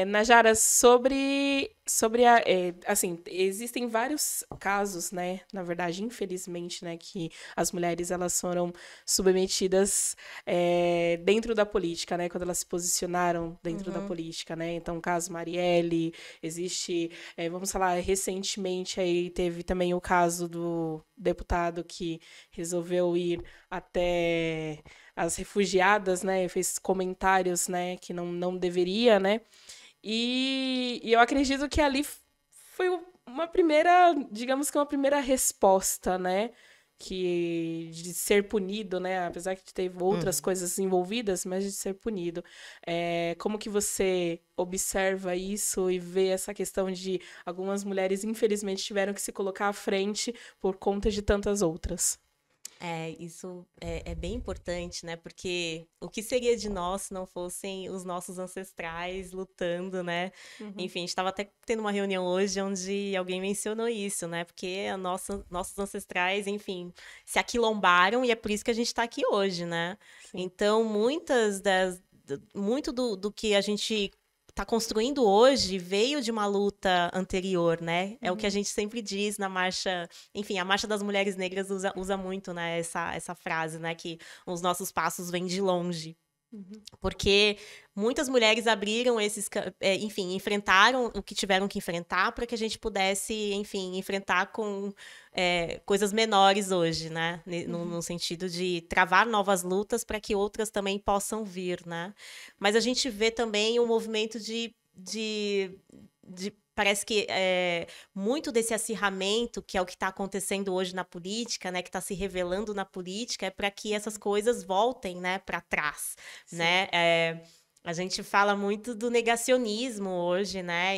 Najara, sobre assim, existem vários casos, né? Na verdade, infelizmente, né? Que as mulheres, elas foram submetidas dentro da política, né? Quando elas se posicionaram dentro da política, né? Então, o caso Marielle, existe, vamos falar, recentemente aí teve também o caso do deputado que resolveu ir até as refugiadas, né? Fez comentários, né? Que não deveria, né? E eu acredito que ali foi uma primeira, digamos que uma primeira resposta, né? De ser punido, né? Apesar que teve outras coisas envolvidas, mas de ser punido. Como que você observa isso e vê essa questão de algumas mulheres, infelizmente, tiveram que se colocar à frente por conta de tantas outras? Isso é bem importante, né? Porque o que seria de nós se não fossem os nossos ancestrais lutando, né? Enfim, a gente estava até tendo uma reunião hoje onde alguém mencionou isso, né? Porque nossos ancestrais, enfim, se aquilombaram e é por isso que a gente está aqui hoje, né? Sim. Então, muito do que a gente está construindo hoje veio de uma luta anterior, né? É o que a gente sempre diz na marcha, enfim, a Marcha das Mulheres Negras usa muito, né, essa frase, né, que os nossos passos vêm de longe. Porque muitas mulheres abriram enfim, enfrentaram o que tiveram que enfrentar para que a gente pudesse, enfim, enfrentar com coisas menores hoje, né? No sentido de travar novas lutas para que outras também possam vir, né? Mas a gente vê também um movimento de parece que muito desse acirramento, que é o que está acontecendo hoje na política, né, que está se revelando na política, é para que essas coisas voltem, né, para trás, né? A gente fala muito do negacionismo hoje, né?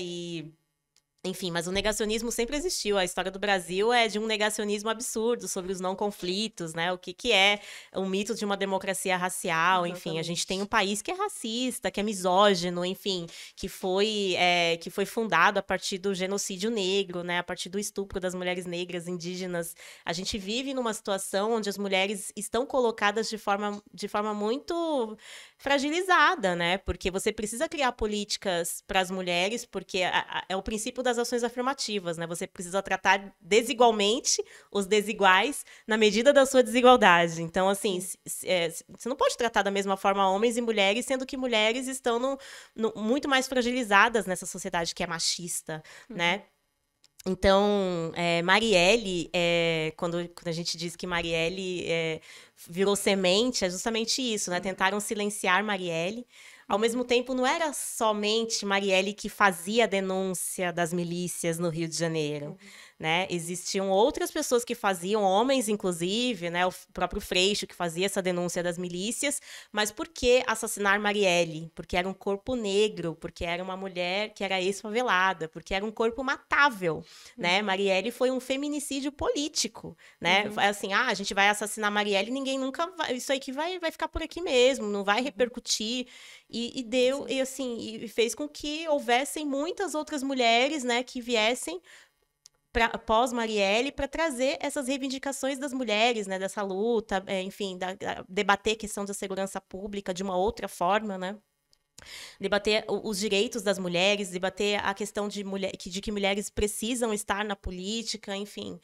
Enfim, mas o negacionismo sempre existiu. A história do Brasil é de um negacionismo absurdo sobre os não conflitos, né? O que é o mito de uma democracia racial, enfim. A gente tem um país que é racista, que é misógino, enfim, que foi fundado a partir do genocídio negro, né? A partir do estupro das mulheres negras, indígenas. A gente vive numa situação onde as mulheres estão colocadas de forma muito fragilizada, né? Porque você precisa criar políticas para as mulheres, porque é o princípio das ações afirmativas, né? Você precisa tratar desigualmente os desiguais na medida da sua desigualdade. Então, assim, você não pode tratar da mesma forma homens e mulheres, sendo que mulheres estão muito mais fragilizadas nessa sociedade que é machista, né? Então, Marielle, quando a gente diz que Marielle virou semente, é justamente isso, né? Tentaram silenciar Marielle. Ao mesmo tempo, não era somente Marielle que fazia a denúncia das milícias no Rio de Janeiro, né? Existiam outras pessoas que faziam, homens inclusive, né? O próprio Freixo que fazia essa denúncia das milícias. Mas por que assassinar Marielle? Porque era um corpo negro, porque era uma mulher que era ex-favelada, porque era um corpo matável, né? Marielle foi um feminicídio político, né? Assim, a gente vai assassinar Marielle, ninguém nunca vai, isso aí que vai ficar por aqui mesmo, não vai repercutir. E fez com que houvessem muitas outras mulheres, né, que viessem após Marielle para trazer essas reivindicações das mulheres, né, dessa luta, enfim, debater a questão da segurança pública de uma outra forma, né? Debater os direitos das mulheres, debater a questão de que mulheres precisam estar na política, enfim.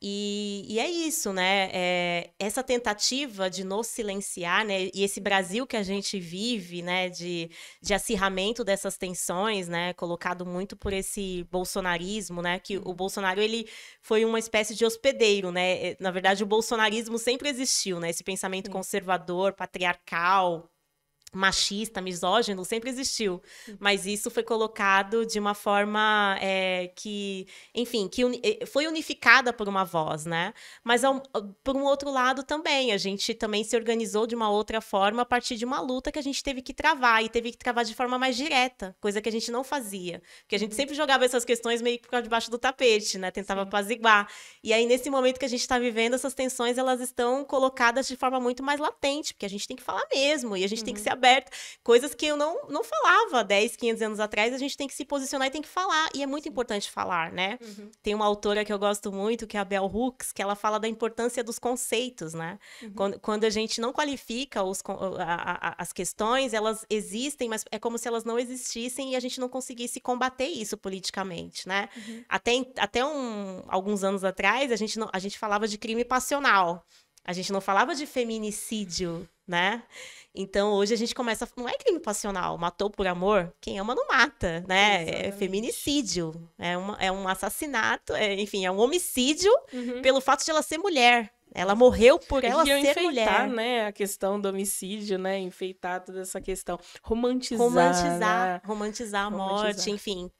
E é isso, né? Essa tentativa de nos silenciar, né? E esse Brasil que a gente vive, né? De acirramento dessas tensões, né? Colocado muito por esse bolsonarismo, né? Que o Bolsonaro, ele foi uma espécie de hospedeiro, né? Na verdade, o bolsonarismo sempre existiu, né? Esse pensamento conservador, patriarcal, machista, misógino, sempre existiu. Mas isso foi colocado de uma forma que foi unificada por uma voz, né? Mas, por um outro lado, também, a gente também se organizou de uma outra forma a partir de uma luta que a gente teve que travar, e teve que travar de forma mais direta, coisa que a gente não fazia. Porque a gente sempre jogava essas questões meio que por debaixo do tapete, né? Tentava apaziguar. E aí, nesse momento que a gente está vivendo, essas tensões, elas estão colocadas de forma muito mais latente, porque a gente tem que falar mesmo, e a gente tem que ser aberto. Coisas que eu não falava 10, 500 anos atrás, a gente tem que se posicionar e tem que falar. E é muito importante falar, né? Tem uma autora que eu gosto muito, que é a Bell Hooks, que ela fala da importância dos conceitos, né? Quando a gente não qualifica as questões, elas existem, mas é como se elas não existissem e a gente não conseguisse combater isso politicamente, né? Até alguns anos atrás, a gente falava de crime passional. A gente não falava de feminicídio, né? Então, hoje a gente começa... Não é crime passional, matou por amor? Quem ama não mata, né? Exatamente. É feminicídio, é um assassinato, enfim, é um homicídio pelo fato de ela ser mulher. Ela morreu por ela ser enfeitar, mulher. Né, a questão do homicídio, né? Enfeitar toda essa questão. Romantizar a morte, enfim,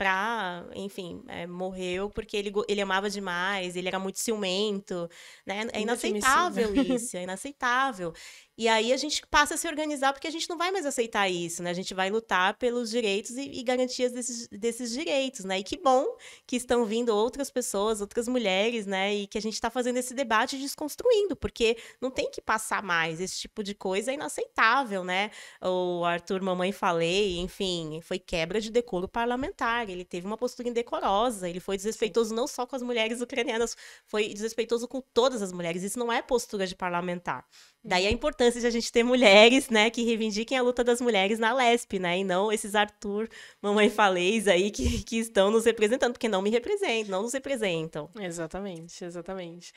morreu porque ele amava demais, ele era muito ciumento, né? É inaceitável isso, é inaceitável. E aí a gente passa a se organizar porque a gente não vai mais aceitar isso, né? A gente vai lutar pelos direitos e garantias desses direitos, né? E que bom que estão vindo outras pessoas, outras mulheres, né? E que a gente está fazendo esse debate e desconstruindo, porque não tem que passar mais. Esse tipo de coisa é inaceitável, né? O Arthur Mamãe Falei, enfim, foi quebra de decoro parlamentar. Ele teve uma postura indecorosa, ele foi desrespeitoso não só com as mulheres ucranianas, foi desrespeitoso com todas as mulheres. Isso não é postura de parlamentar. Daí a importância de a gente ter mulheres, né, que reivindiquem a luta das mulheres na Lesp, né, e não esses Arthur Mamãe Faleis aí que estão nos representando, porque não me representam, não nos representam. Exatamente, exatamente.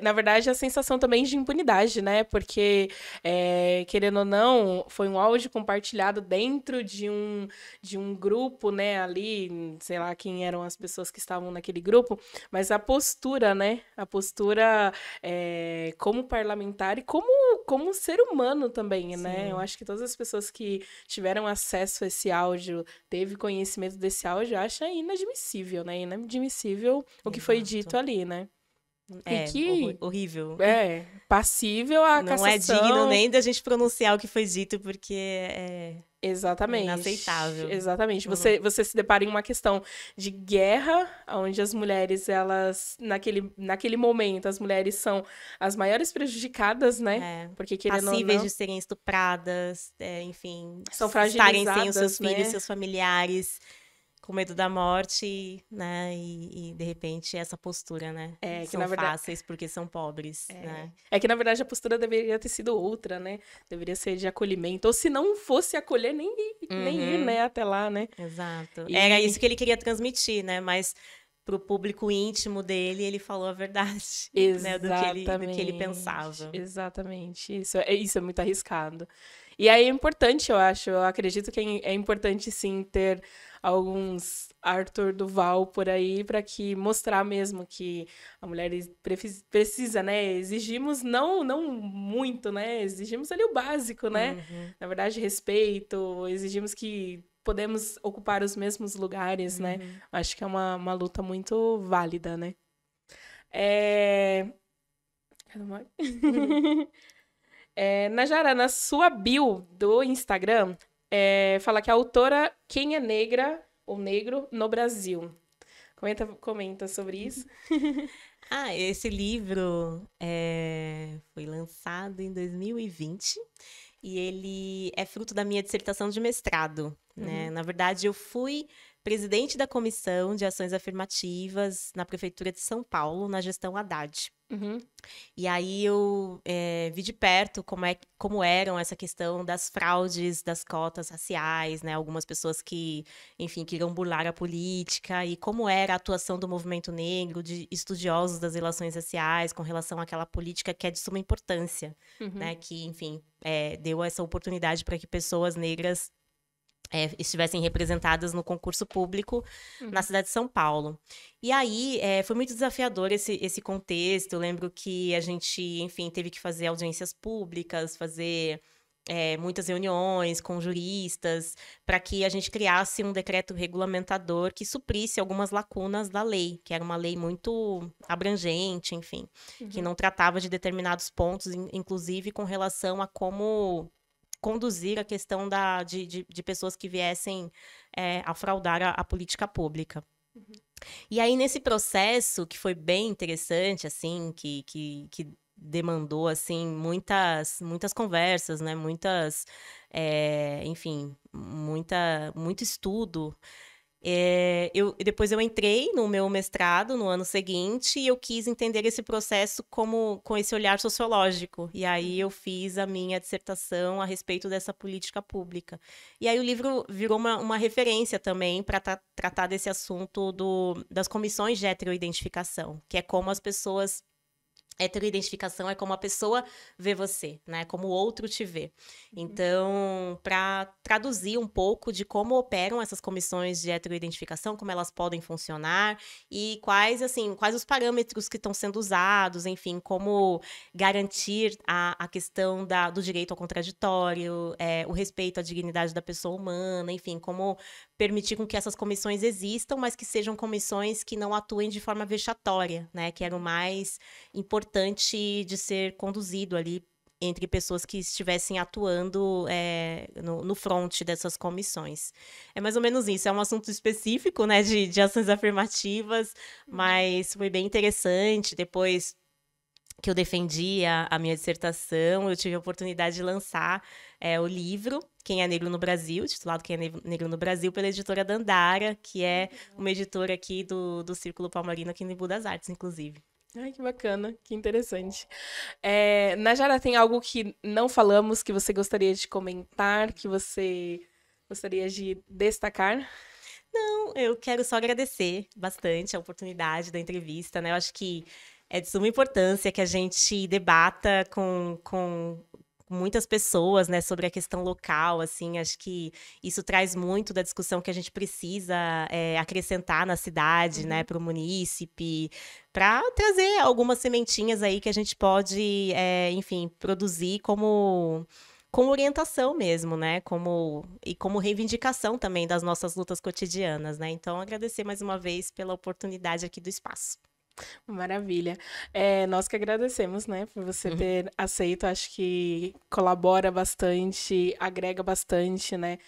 Na verdade, a sensação também de impunidade, né? Porque, querendo ou não, foi um áudio compartilhado dentro de um grupo, né? Ali, sei lá quem eram as pessoas que estavam naquele grupo, mas a postura, né? A postura como parlamentar e como ser humano também, né? Eu acho que todas as pessoas que tiveram acesso a esse áudio, teve conhecimento desse áudio, acha inadmissível, né? Inadmissível o que foi dito ali, né? Horrível. Passível a não cassação. Não é digno nem da gente pronunciar o que foi dito, porque é exatamente. Inaceitável. Exatamente. Você se depara em uma questão de guerra, onde as mulheres, elas, naquele momento, as mulheres são as maiores prejudicadas, né? Porque passíveis de serem estupradas, enfim, são fragilizadas, estarem sem os seus filhos, né? seus familiares, com medo da morte, né? E de repente, essa postura, né? Que são na verdade fáceis porque são pobres, né? Que, na verdade, a postura deveria ter sido outra, né? Deveria ser de acolhimento. Ou se não fosse acolher, nem ir, né? Até lá, né? Exato. Era isso que ele queria transmitir, né? Mas pro público íntimo dele, ele falou a verdade, né? Do que ele pensava. Exatamente. Isso é muito arriscado. E aí é importante, eu acredito que é importante, sim, ter alguns Arthur Duval por aí para que mostrar mesmo que a mulher precisa, né? Exigimos não muito, né? Exigimos ali o básico, né? Na verdade, respeito, exigimos que podemos ocupar os mesmos lugares, né? Acho que é uma luta muito válida, né? Najara, na sua bio do Instagram, fala que a autora Quem é Negra ou Negro no Brasil. Comenta sobre isso. Esse livro foi lançado em 2020 e ele é fruto da minha dissertação de mestrado, né? Na verdade, eu fui presidente da Comissão de Ações Afirmativas na Prefeitura de São Paulo, na gestão Haddad. E aí eu vi de perto como eram essa questão das fraudes das cotas raciais, né? Algumas pessoas que, enfim, queriam burlar a política, e como era a atuação do movimento negro, de estudiosos das relações raciais com relação àquela política que é de suma importância, né? Que, enfim, deu essa oportunidade para que pessoas negras estivessem representadas no concurso público na cidade de São Paulo. E aí, foi muito desafiador esse contexto. Eu lembro que a gente, enfim, teve que fazer audiências públicas, fazer muitas reuniões com juristas, para que a gente criasse um decreto regulamentador que suprisse algumas lacunas da lei, que era uma lei muito abrangente, enfim, que não tratava de determinados pontos, inclusive com relação a como conduzir a questão de pessoas que viessem a fraudar a política pública. E aí, nesse processo, que foi bem interessante, assim, que demandou, assim, muitas conversas, né? Enfim, muito estudo. Depois eu entrei no meu mestrado no ano seguinte e eu quis entender esse processo com esse olhar sociológico. E aí eu fiz a minha dissertação a respeito dessa política pública. E aí o livro virou uma referência também para tratar desse assunto das comissões de heteroidentificação, que é como as pessoas... Heteroidentificação é como a pessoa vê você, né? Como o outro te vê. Então, para traduzir um pouco de como operam essas comissões de heteroidentificação, como elas podem funcionar e quais os parâmetros que estão sendo usados, enfim, como garantir a questão do direito ao contraditório, o respeito à dignidade da pessoa humana, enfim, como permitir com que essas comissões existam, mas que sejam comissões que não atuem de forma vexatória, né? Que era o mais importante de ser conduzido ali entre pessoas que estivessem atuando no front dessas comissões. É mais ou menos isso, é um assunto específico, né, de ações afirmativas, mas foi bem interessante. Depois que eu defendi a minha dissertação, eu tive a oportunidade de lançar o livro Quem é Negro no Brasil, titulado Quem é Negro no Brasil, pela editora Dandara, que é uma editora aqui do Círculo Palmarino, aqui no Embu das Artes, inclusive. Ai, que bacana, que interessante. Najara, tem algo que não falamos que você gostaria de comentar, que você gostaria de destacar? Não, eu quero só agradecer bastante a oportunidade da entrevista, né? Eu acho que é de suma importância que a gente debata com muitas pessoas, né, sobre a questão local, assim, acho que isso traz muito da discussão que a gente precisa acrescentar na cidade, né, para o munícipe, para trazer algumas sementinhas aí que a gente pode, enfim, produzir como orientação mesmo, né, como reivindicação também das nossas lutas cotidianas, né, então agradecer mais uma vez pela oportunidade aqui do espaço. Maravilha. Nós que agradecemos, né, por você ter aceito. Acho que colabora bastante, agrega bastante, né?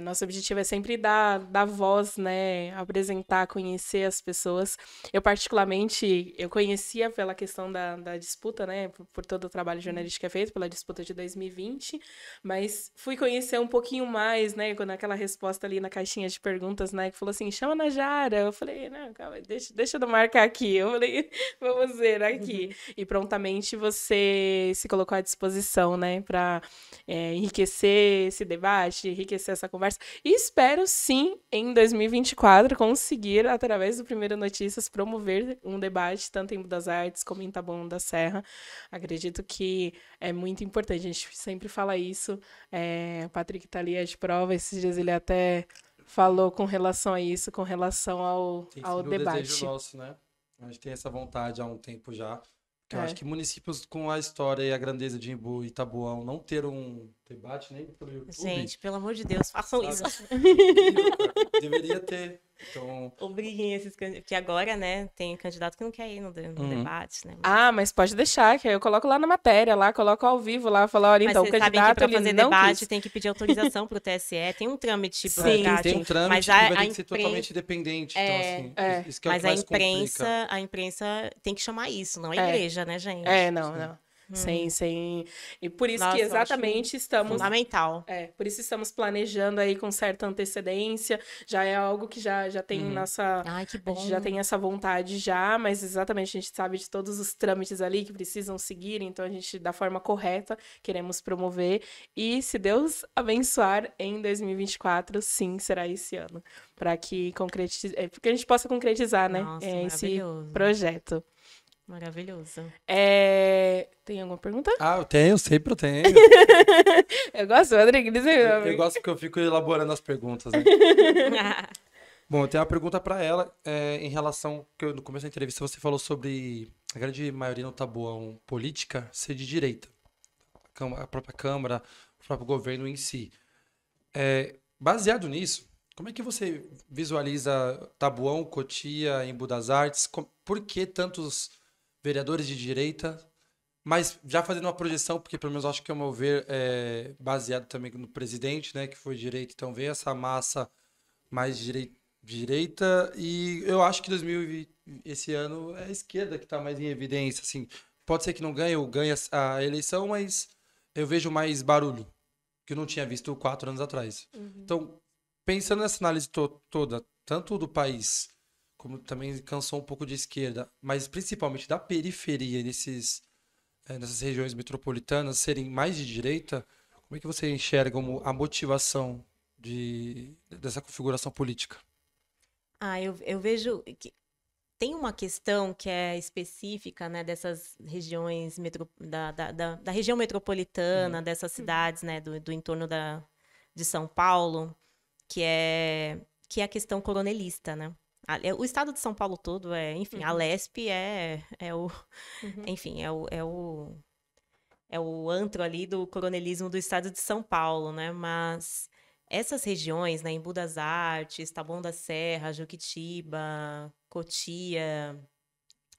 Nosso objetivo é sempre dar voz, né? Apresentar, conhecer as pessoas. Eu, particularmente, eu conhecia pela questão da disputa, né? Por todo o trabalho jornalístico que é feito, pela disputa de 2020. Mas fui conhecer um pouquinho mais, né? Quando aquela resposta ali na caixinha de perguntas, né? Que falou assim, chama a Najara. Eu falei, não, calma, deixa eu marcar aqui. Eu falei, vamos ver aqui. E prontamente você se colocou à disposição, né? Para enriquecer esse debate, enriquecer essa conversa. E espero, sim, em 2024, conseguir, através do Primeiro Notícias, promover um debate, tanto em das Artes como em Taboão da Serra. Acredito que é muito importante. A gente sempre fala isso. O Patrick está ali de prova. Esses dias ele até falou com relação a isso, com relação ao debate. Um desejo nosso, né? A gente tem essa vontade há um tempo já. Eu acho que municípios com a história e a grandeza de Embu e Taboão não ter um debate nem pelo YouTube. Gente, pelo amor de Deus, façam isso. Deveria ter. Então... Obriguem esses candidatos. Porque agora, né, tem candidato que não quer ir no debate, né? Mas pode deixar, que aí eu coloco lá na matéria, lá, coloco ao vivo lá, falar, olha, então, o candidato, para fazer debate quis. tem que pedir autorização pro TSE, tem um trâmite burocrático. Tem um trâmite mas vai ter que ser totalmente independente. Então, assim, isso que é mas o que mais a imprensa tem que chamar isso, não a igreja, né, gente? Não. Sem. E por isso que exatamente estamos. Fundamental. Por isso estamos planejando aí com certa antecedência. Já é algo que já tem nossa. Ai, que bom. A gente já tem essa vontade já, mas exatamente a gente sabe de todos os trâmites ali que precisam seguir, então a gente, da forma correta, queremos promover. E se Deus abençoar, em 2024, sim, será esse ano. Para que porque a gente possa concretizar, né? Nossa, esse projeto. Maravilhoso. Tem alguma pergunta? Eu tenho, sempre eu tenho. Eu gosto, Rodrigo. Eu gosto porque eu fico elaborando as perguntas, né? Bom, eu tenho uma pergunta para ela em relação que no começo da entrevista você falou sobre a grande maioria no Taboão política ser de direita. A própria Câmara, o próprio governo em si. Baseado nisso, como é que você visualiza Taboão, Cotia, Embu das Artes? Por que tantos vereadores de direita, mas já fazendo uma projeção, porque pelo menos acho que, ao meu ver, baseado também no presidente, né, que foi de direita, então veio essa massa mais direita, e eu acho que esse ano é a esquerda que está mais em evidência, assim, pode ser que não ganhe ou ganhe a eleição, mas eu vejo mais barulho, que eu não tinha visto 4 anos atrás. Então, pensando nessa análise toda, tanto do país, como também cansou um pouco de esquerda, mas principalmente da periferia, nessas regiões metropolitanas serem mais de direita, como é que você enxerga a motivação dessa configuração política? Eu vejo que tem uma questão que é específica, né, dessas regiões, da região metropolitana, dessas cidades, né, do entorno de São Paulo, que é a questão coronelista, né? O estado de São Paulo todo enfim, a Lespe enfim, é o antro ali do coronelismo do estado de São Paulo, né? Mas essas regiões, né, Embu das Artes, Taboão da Serra, Juquitiba, Cotia,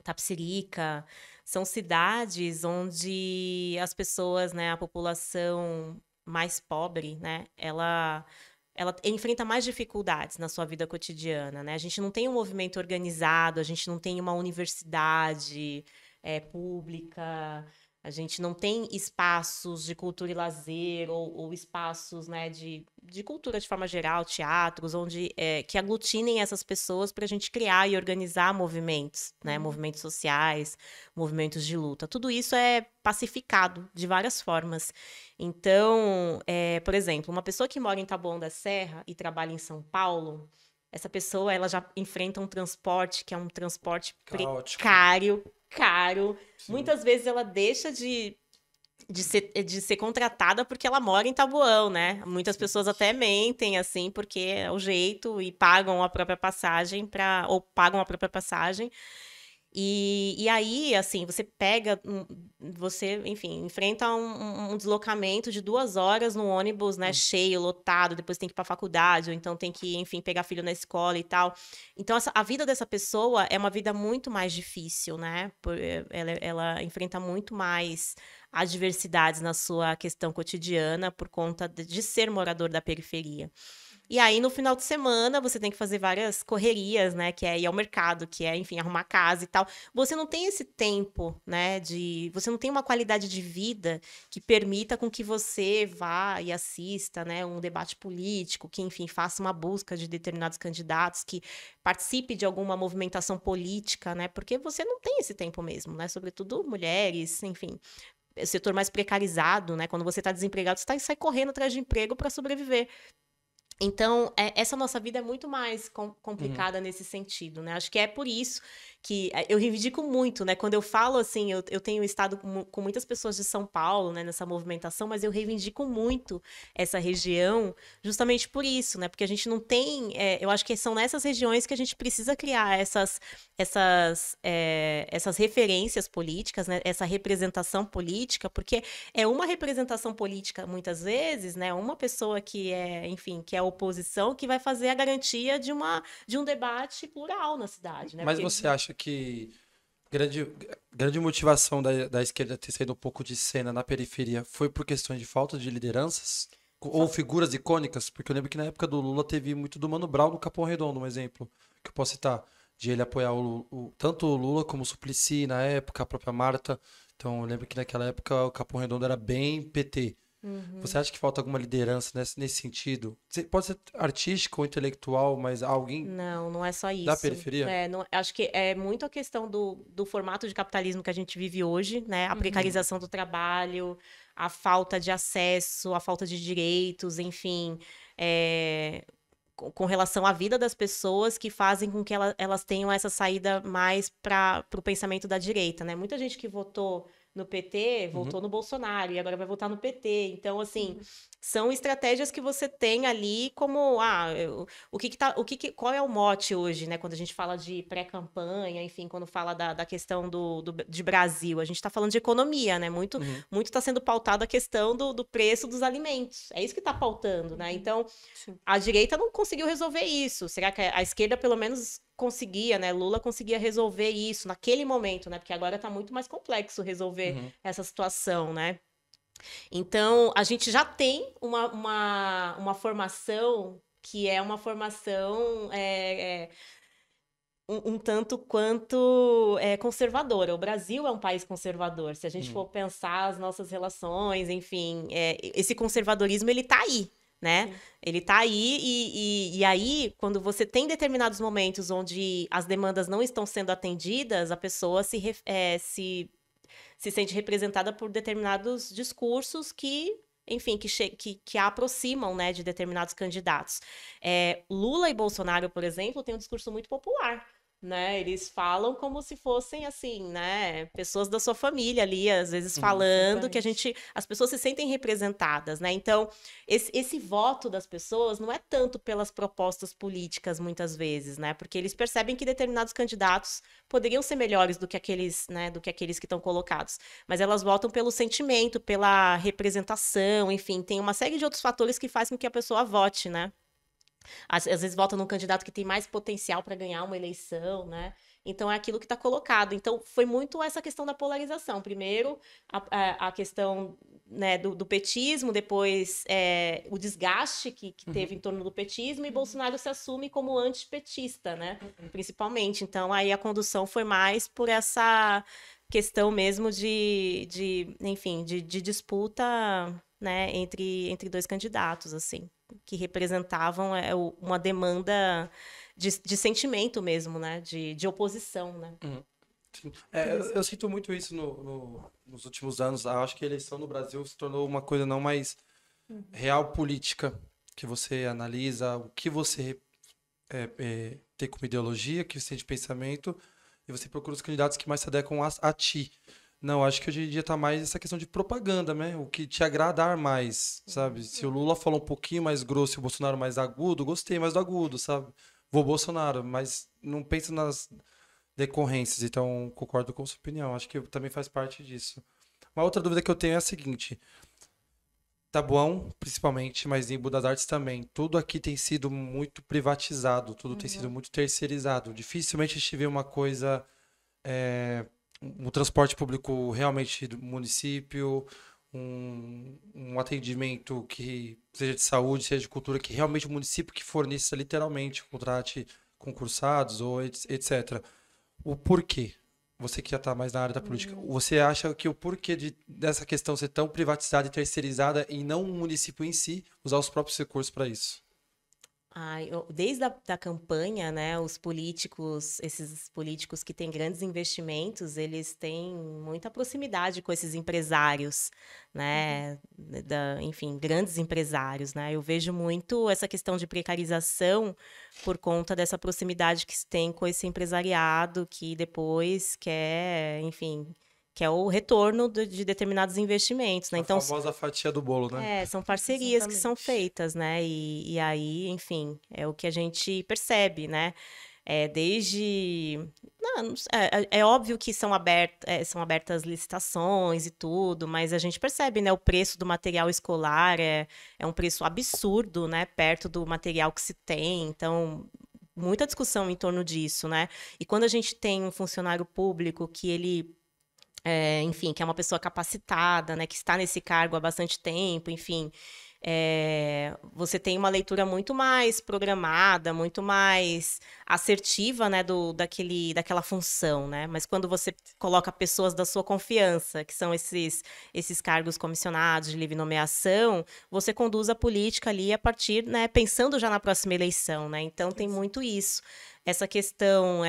Tapsirica, são cidades onde as pessoas, né, a população mais pobre, né, ela enfrenta mais dificuldades na sua vida cotidiana, né? A gente não tem um movimento organizado, a gente não tem uma universidade pública, a gente não tem espaços de cultura e lazer ou espaços, né, de cultura de forma geral, teatros, onde que aglutinem essas pessoas para a gente criar e organizar movimentos, né, movimentos sociais, movimentos de luta. Tudo isso é pacificado de várias formas. Então, por exemplo, uma pessoa que mora em Taboão da Serra e trabalha em São Paulo, essa pessoa ela já enfrenta um transporte que é um transporte precário, caro. Sim. Muitas vezes ela deixa de ser contratada porque ela mora em Taboão, né? Muitas pessoas até mentem, assim, porque é o jeito e pagam a própria passagem ou pagam a própria passagem. E aí, assim, você pega, você, enfim, enfrenta um deslocamento de 2 horas no ônibus, né, cheio, lotado, depois tem que ir pra faculdade, ou então tem que, enfim, pegar filho na escola e tal. Então, a vida dessa pessoa é uma vida muito mais difícil, né? Ela enfrenta muito mais adversidades na sua questão cotidiana por conta de ser morador da periferia. E aí, no final de semana, você tem que fazer várias correrias, né? Que é ir ao mercado, que é, enfim, arrumar casa e tal. Você não tem esse tempo, né? Você não tem uma qualidade de vida que permita com que você vá e assista, né? Um debate político, que, enfim, faça uma busca de determinados candidatos, que participe de alguma movimentação política, né? Porque você não tem esse tempo mesmo, né? Sobretudo mulheres, enfim. Setor mais precarizado, né? Quando você está desempregado, você sai correndo atrás de emprego para sobreviver. Então, essa nossa vida é muito mais complicada nesse sentido, né? Acho que é por isso que eu reivindico muito, né? Quando eu falo assim, eu tenho estado com muitas pessoas de São Paulo, né? Nessa movimentação, mas eu reivindico muito essa região justamente por isso, né? Porque a gente não tem... eu acho que são nessas regiões que a gente precisa criar essas referências políticas, né? Essa representação política, porque é uma representação política, muitas vezes, né? Uma pessoa que enfim, que é oposição, que vai fazer a garantia de um debate plural na cidade, né? Mas você acha que grande motivação da esquerda ter saído um pouco de cena na periferia foi por questões de falta de lideranças? Ou figuras icônicas? Porque eu lembro que na época do Lula teve muito do Mano Brown no Capão Redondo, um exemplo que eu posso citar, de ele apoiar tanto o Lula como o Suplicy na época, a própria Marta. Então eu lembro que naquela época o Capão Redondo era bem PT. Você acha que falta alguma liderança nesse sentido? Pode ser artístico ou intelectual, mas alguém não é só isso. Da periferia? Acho que é muito a questão do formato de capitalismo que a gente vive hoje, né? A precarização do trabalho, a falta de acesso, a falta de direitos, enfim, com relação à vida das pessoas que fazem com que elas tenham essa saída mais para o pensamento da direita, né? Muita gente que votou no PT, voltou no Bolsonaro e agora vai votar no PT. Então, assim, são estratégias que você tem ali como, qual é o mote hoje, né? Quando a gente fala de pré-campanha, enfim, quando fala da questão de Brasil, a gente está falando de economia, né? Muito está sendo pautado a questão do preço dos alimentos. É isso que está pautando, né? Então, a direita não conseguiu resolver isso. Será que a esquerda, pelo menos, conseguia, né? Lula conseguia resolver isso naquele momento, né? Porque agora está muito mais complexo resolver essa situação, né? Então, a gente já tem uma formação que é uma formação um tanto quanto conservadora. O Brasil é um país conservador. Se a gente for pensar as nossas relações, enfim, esse conservadorismo, ele tá aí, né? Sim. Ele tá aí e aí, quando você tem determinados momentos onde as demandas não estão sendo atendidas, a pessoa se sente representada por determinados discursos que, enfim, que a aproximam, né, de determinados candidatos. Lula e Bolsonaro, por exemplo, têm um discurso muito popular, né? Eles falam como se fossem, assim, né, pessoas da sua família ali, às vezes falando que as pessoas se sentem representadas, né? Então, esse voto das pessoas não é tanto pelas propostas políticas, muitas vezes, né? Porque eles percebem que determinados candidatos poderiam ser melhores do que aqueles, né, que estão colocados. Mas elas votam pelo sentimento, pela representação, enfim, tem uma série de outros fatores que fazem com que a pessoa vote, né? Às vezes vota num candidato que tem mais potencial para ganhar uma eleição, né? Então, é aquilo que está colocado. Então, foi muito essa questão da polarização. Primeiro, a questão, né, do petismo, depois o desgaste que teve em torno do petismo, e Bolsonaro se assume como antipetista, né? Principalmente. Então, aí a condução foi mais por essa questão mesmo enfim, de disputa, né, entre dois candidatos, assim, que representavam uma demanda de sentimento mesmo, né, de oposição, né. Sim. Eu sinto muito isso nos últimos anos. Eu acho que a eleição no Brasil se tornou uma coisa não mais real política, que você analisa o que você tem como ideologia, que você tem de pensamento, e você procura os candidatos que mais se adequam a ti. Não, acho que hoje em dia tá mais essa questão de propaganda, né? O que te agradar mais, sabe? Se o Lula falou um pouquinho mais grosso e o Bolsonaro mais agudo, gostei mais do agudo, sabe? Vou Bolsonaro, mas não penso nas decorrências, então concordo com a sua opinião. Acho que também faz parte disso. Uma outra dúvida que eu tenho é a seguinte: Taboão, principalmente, mas em Embu das Artes também. Tudo aqui tem sido muito privatizado, tudo tem sido muito terceirizado. Dificilmente a gente vê uma coisa, um transporte público realmente do município, um atendimento que seja de saúde, seja de cultura, que realmente o município que forneça literalmente, contrate concursados ou etc. O porquê? Você que já está mais na área da política, você acha que o porquê dessa questão ser tão privatizada e terceirizada e não o município em si usar os próprios recursos para isso? Desde a campanha, né, esses políticos que têm grandes investimentos, eles têm muita proximidade com esses empresários, né, enfim, grandes empresários, né? Eu vejo muito essa questão de precarização por conta dessa proximidade que se tem com esse empresariado que depois quer, enfim, quer o retorno de determinados investimentos, né? A Então, famosa fatia do bolo, né? são parcerias que são Exatamente. feitas, né? E aí, enfim, é o que a gente percebe, né? Desde. Não sei, é óbvio que são abertas licitações e tudo, mas a gente percebe, né? O preço do material escolar é um preço absurdo, né? Perto do material que se tem. Então, muita discussão em torno disso, né? E quando a gente tem um funcionário público que ele enfim, que é uma pessoa capacitada, né, que está nesse cargo há bastante tempo, enfim, você tem uma leitura muito mais programada, muito mais assertiva, né, daquela função, né? Mas quando você coloca pessoas da sua confiança, que são esses cargos comissionados de livre nomeação, você conduz a política ali a partir, né, pensando já na próxima eleição, né? Então tem muito isso. Essa questão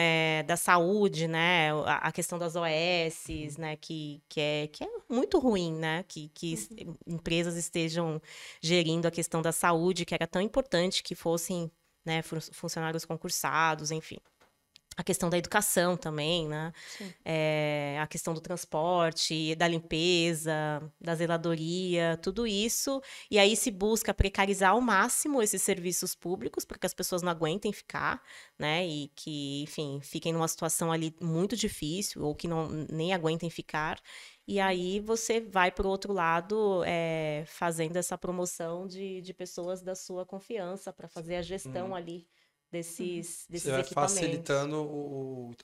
da saúde, né? A questão das OS, né? Que é muito ruim, né? Que empresas estejam gerindo a questão da saúde, que era tão importante que fossem, né, funcionários concursados, enfim. A questão da educação também, né? A questão do transporte, da limpeza, da zeladoria, tudo isso. E aí se busca precarizar ao máximo esses serviços públicos, para que as pessoas não aguentem ficar, né? E que, enfim, fiquem numa situação ali muito difícil, ou que nem aguentem ficar. E aí você vai para o outro lado fazendo essa promoção de pessoas da sua confiança para fazer a gestão ali desses Você vai equipamentos. facilitando o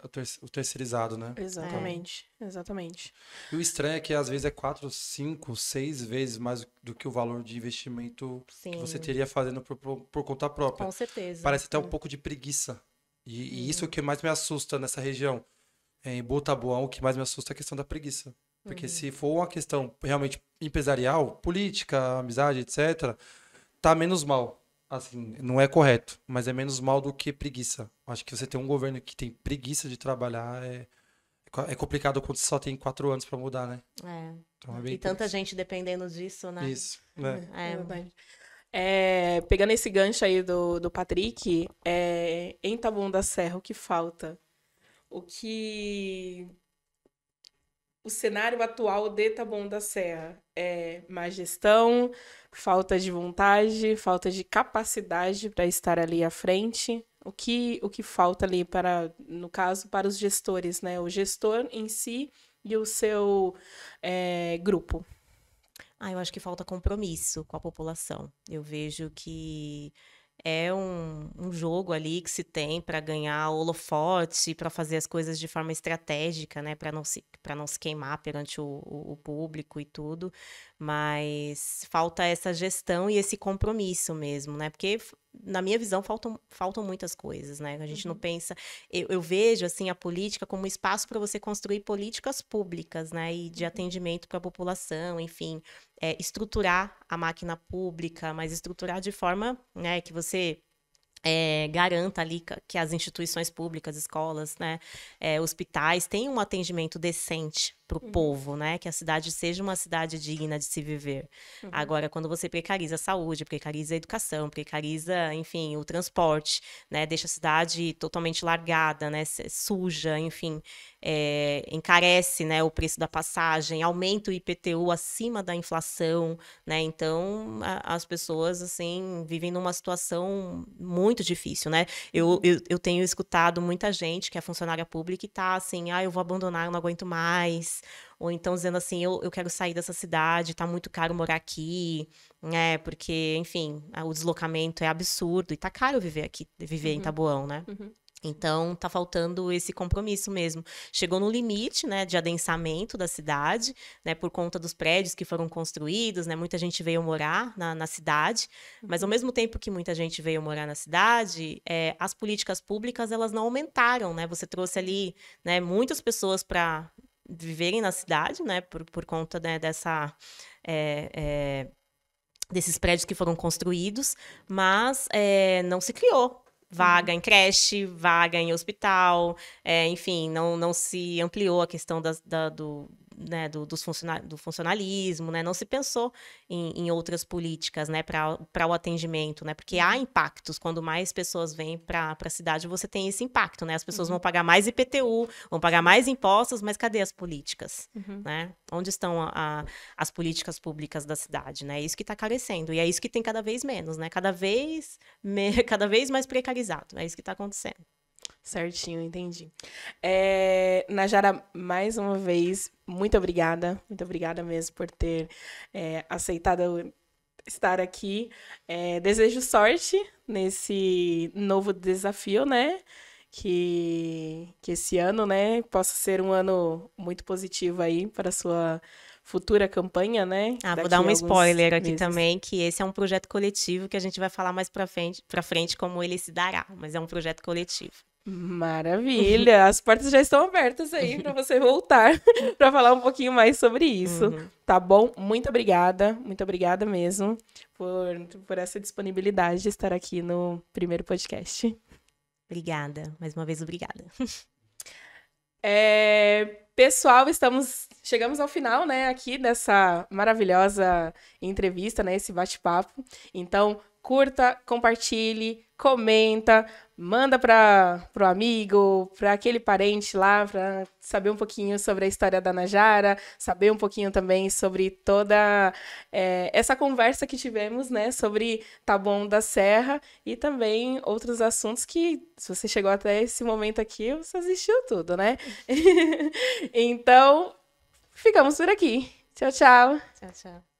terceirizado, né? Exatamente, exatamente. E o estranho é que às vezes é 4, 5, 6 vezes mais do que o valor de investimento que você teria fazendo por conta própria. Com certeza. Parece até um pouco de preguiça. E isso é o que mais me assusta nessa região. Em Taboão, o que mais me assusta é a questão da preguiça. Porque se for uma questão realmente empresarial, política, amizade, etc., tá menos mal. Assim, não é correto, mas é menos mal do que preguiça. Acho que você tem um governo que tem preguiça de trabalhar é complicado quando você só tem 4 anos para mudar, né? Então, E tanta gente dependendo disso, né? Isso, né? Verdade. Pegando esse gancho aí do Patrick, em Taboão da Serra, o que falta? O cenário atual de Taboão da Serra é má gestão, falta de vontade, falta de capacidade para estar ali à frente. O que falta ali no caso, para os gestores, né? O gestor em si e o seu grupo. Eu acho que falta compromisso com a população. Eu vejo que é um jogo ali que se tem para ganhar holofote, para fazer as coisas de forma estratégica, né? Para não se queimar perante o público e tudo. Mas falta essa gestão e esse compromisso mesmo, né? Porque, na minha visão, faltam muitas coisas, né? A gente não pensa... Eu vejo, assim, a política como um espaço para você construir políticas públicas, né? E de atendimento para a população, enfim... estruturar a máquina pública, mas estruturar de forma, né, que você garanta ali que as instituições públicas, escolas, né, hospitais tenham um atendimento decente para o povo, né, que a cidade seja uma cidade digna de se viver. Agora, quando você precariza a saúde, precariza a educação, precariza, enfim, o transporte, né, deixa a cidade totalmente largada, né, suja, enfim, encarece, né, o preço da passagem, aumenta o IPTU acima da inflação, né, então as pessoas, assim, vivem numa situação muito difícil, né. Eu tenho escutado muita gente que é funcionária pública e tá assim, eu vou abandonar, eu não aguento mais, ou então dizendo assim, eu quero sair dessa cidade, tá muito caro morar aqui, né, porque, enfim, o deslocamento é absurdo e tá caro viver aqui, viver em Taboão, né. Então, tá faltando esse compromisso mesmo. Chegou no limite, né, de adensamento da cidade, né, por conta dos prédios que foram construídos, né, muita gente veio morar na cidade, mas ao mesmo tempo que muita gente veio morar na cidade, as políticas públicas, elas não aumentaram, né, você trouxe ali, né, muitas pessoas para viverem na cidade, né, por conta, né, desses prédios que foram construídos, mas não se criou vaga em creche, vaga em hospital, enfim, não se ampliou a questão do funcionalismo, né? Não se pensou em outras políticas, né, para o atendimento, né? Porque há impactos. Quando mais pessoas vêm para a cidade, você tem esse impacto, né? As pessoas vão pagar mais IPTU, vão pagar mais impostos, mas cadê as políticas, né? Onde estão as políticas públicas da cidade, né? É isso que está carecendo. E é isso que tem cada vez menos, né? Cada vez mais precarizado. É isso que está acontecendo. Certinho, entendi. Najara, mais uma vez, muito obrigada mesmo por ter aceitado estar aqui. Desejo sorte nesse novo desafio, né? Que esse ano, né, possa ser um ano muito positivo aí para a sua futura campanha, né? Vou dar um spoiler aqui também, que esse é um projeto coletivo que a gente vai falar mais para frente como ele se dará, mas é um projeto coletivo. Maravilha! As portas já estão abertas aí para você voltar para falar um pouquinho mais sobre isso. Tá bom? Muito obrigada mesmo por essa disponibilidade de estar aqui no primeiro podcast. Obrigada, mais uma vez obrigada. Pessoal, chegamos ao final, né, aqui dessa maravilhosa entrevista, né, esse bate-papo. Então, curta, compartilhe, comenta, manda pro amigo, para aquele parente lá, para saber um pouquinho sobre a história da Najara, saber um pouquinho também sobre toda essa conversa que tivemos, né, sobre Taboão da Serra e também outros assuntos que, se você chegou até esse momento aqui, você assistiu tudo, né? Então, ficamos por aqui. Tchau, tchau. Tchau, tchau.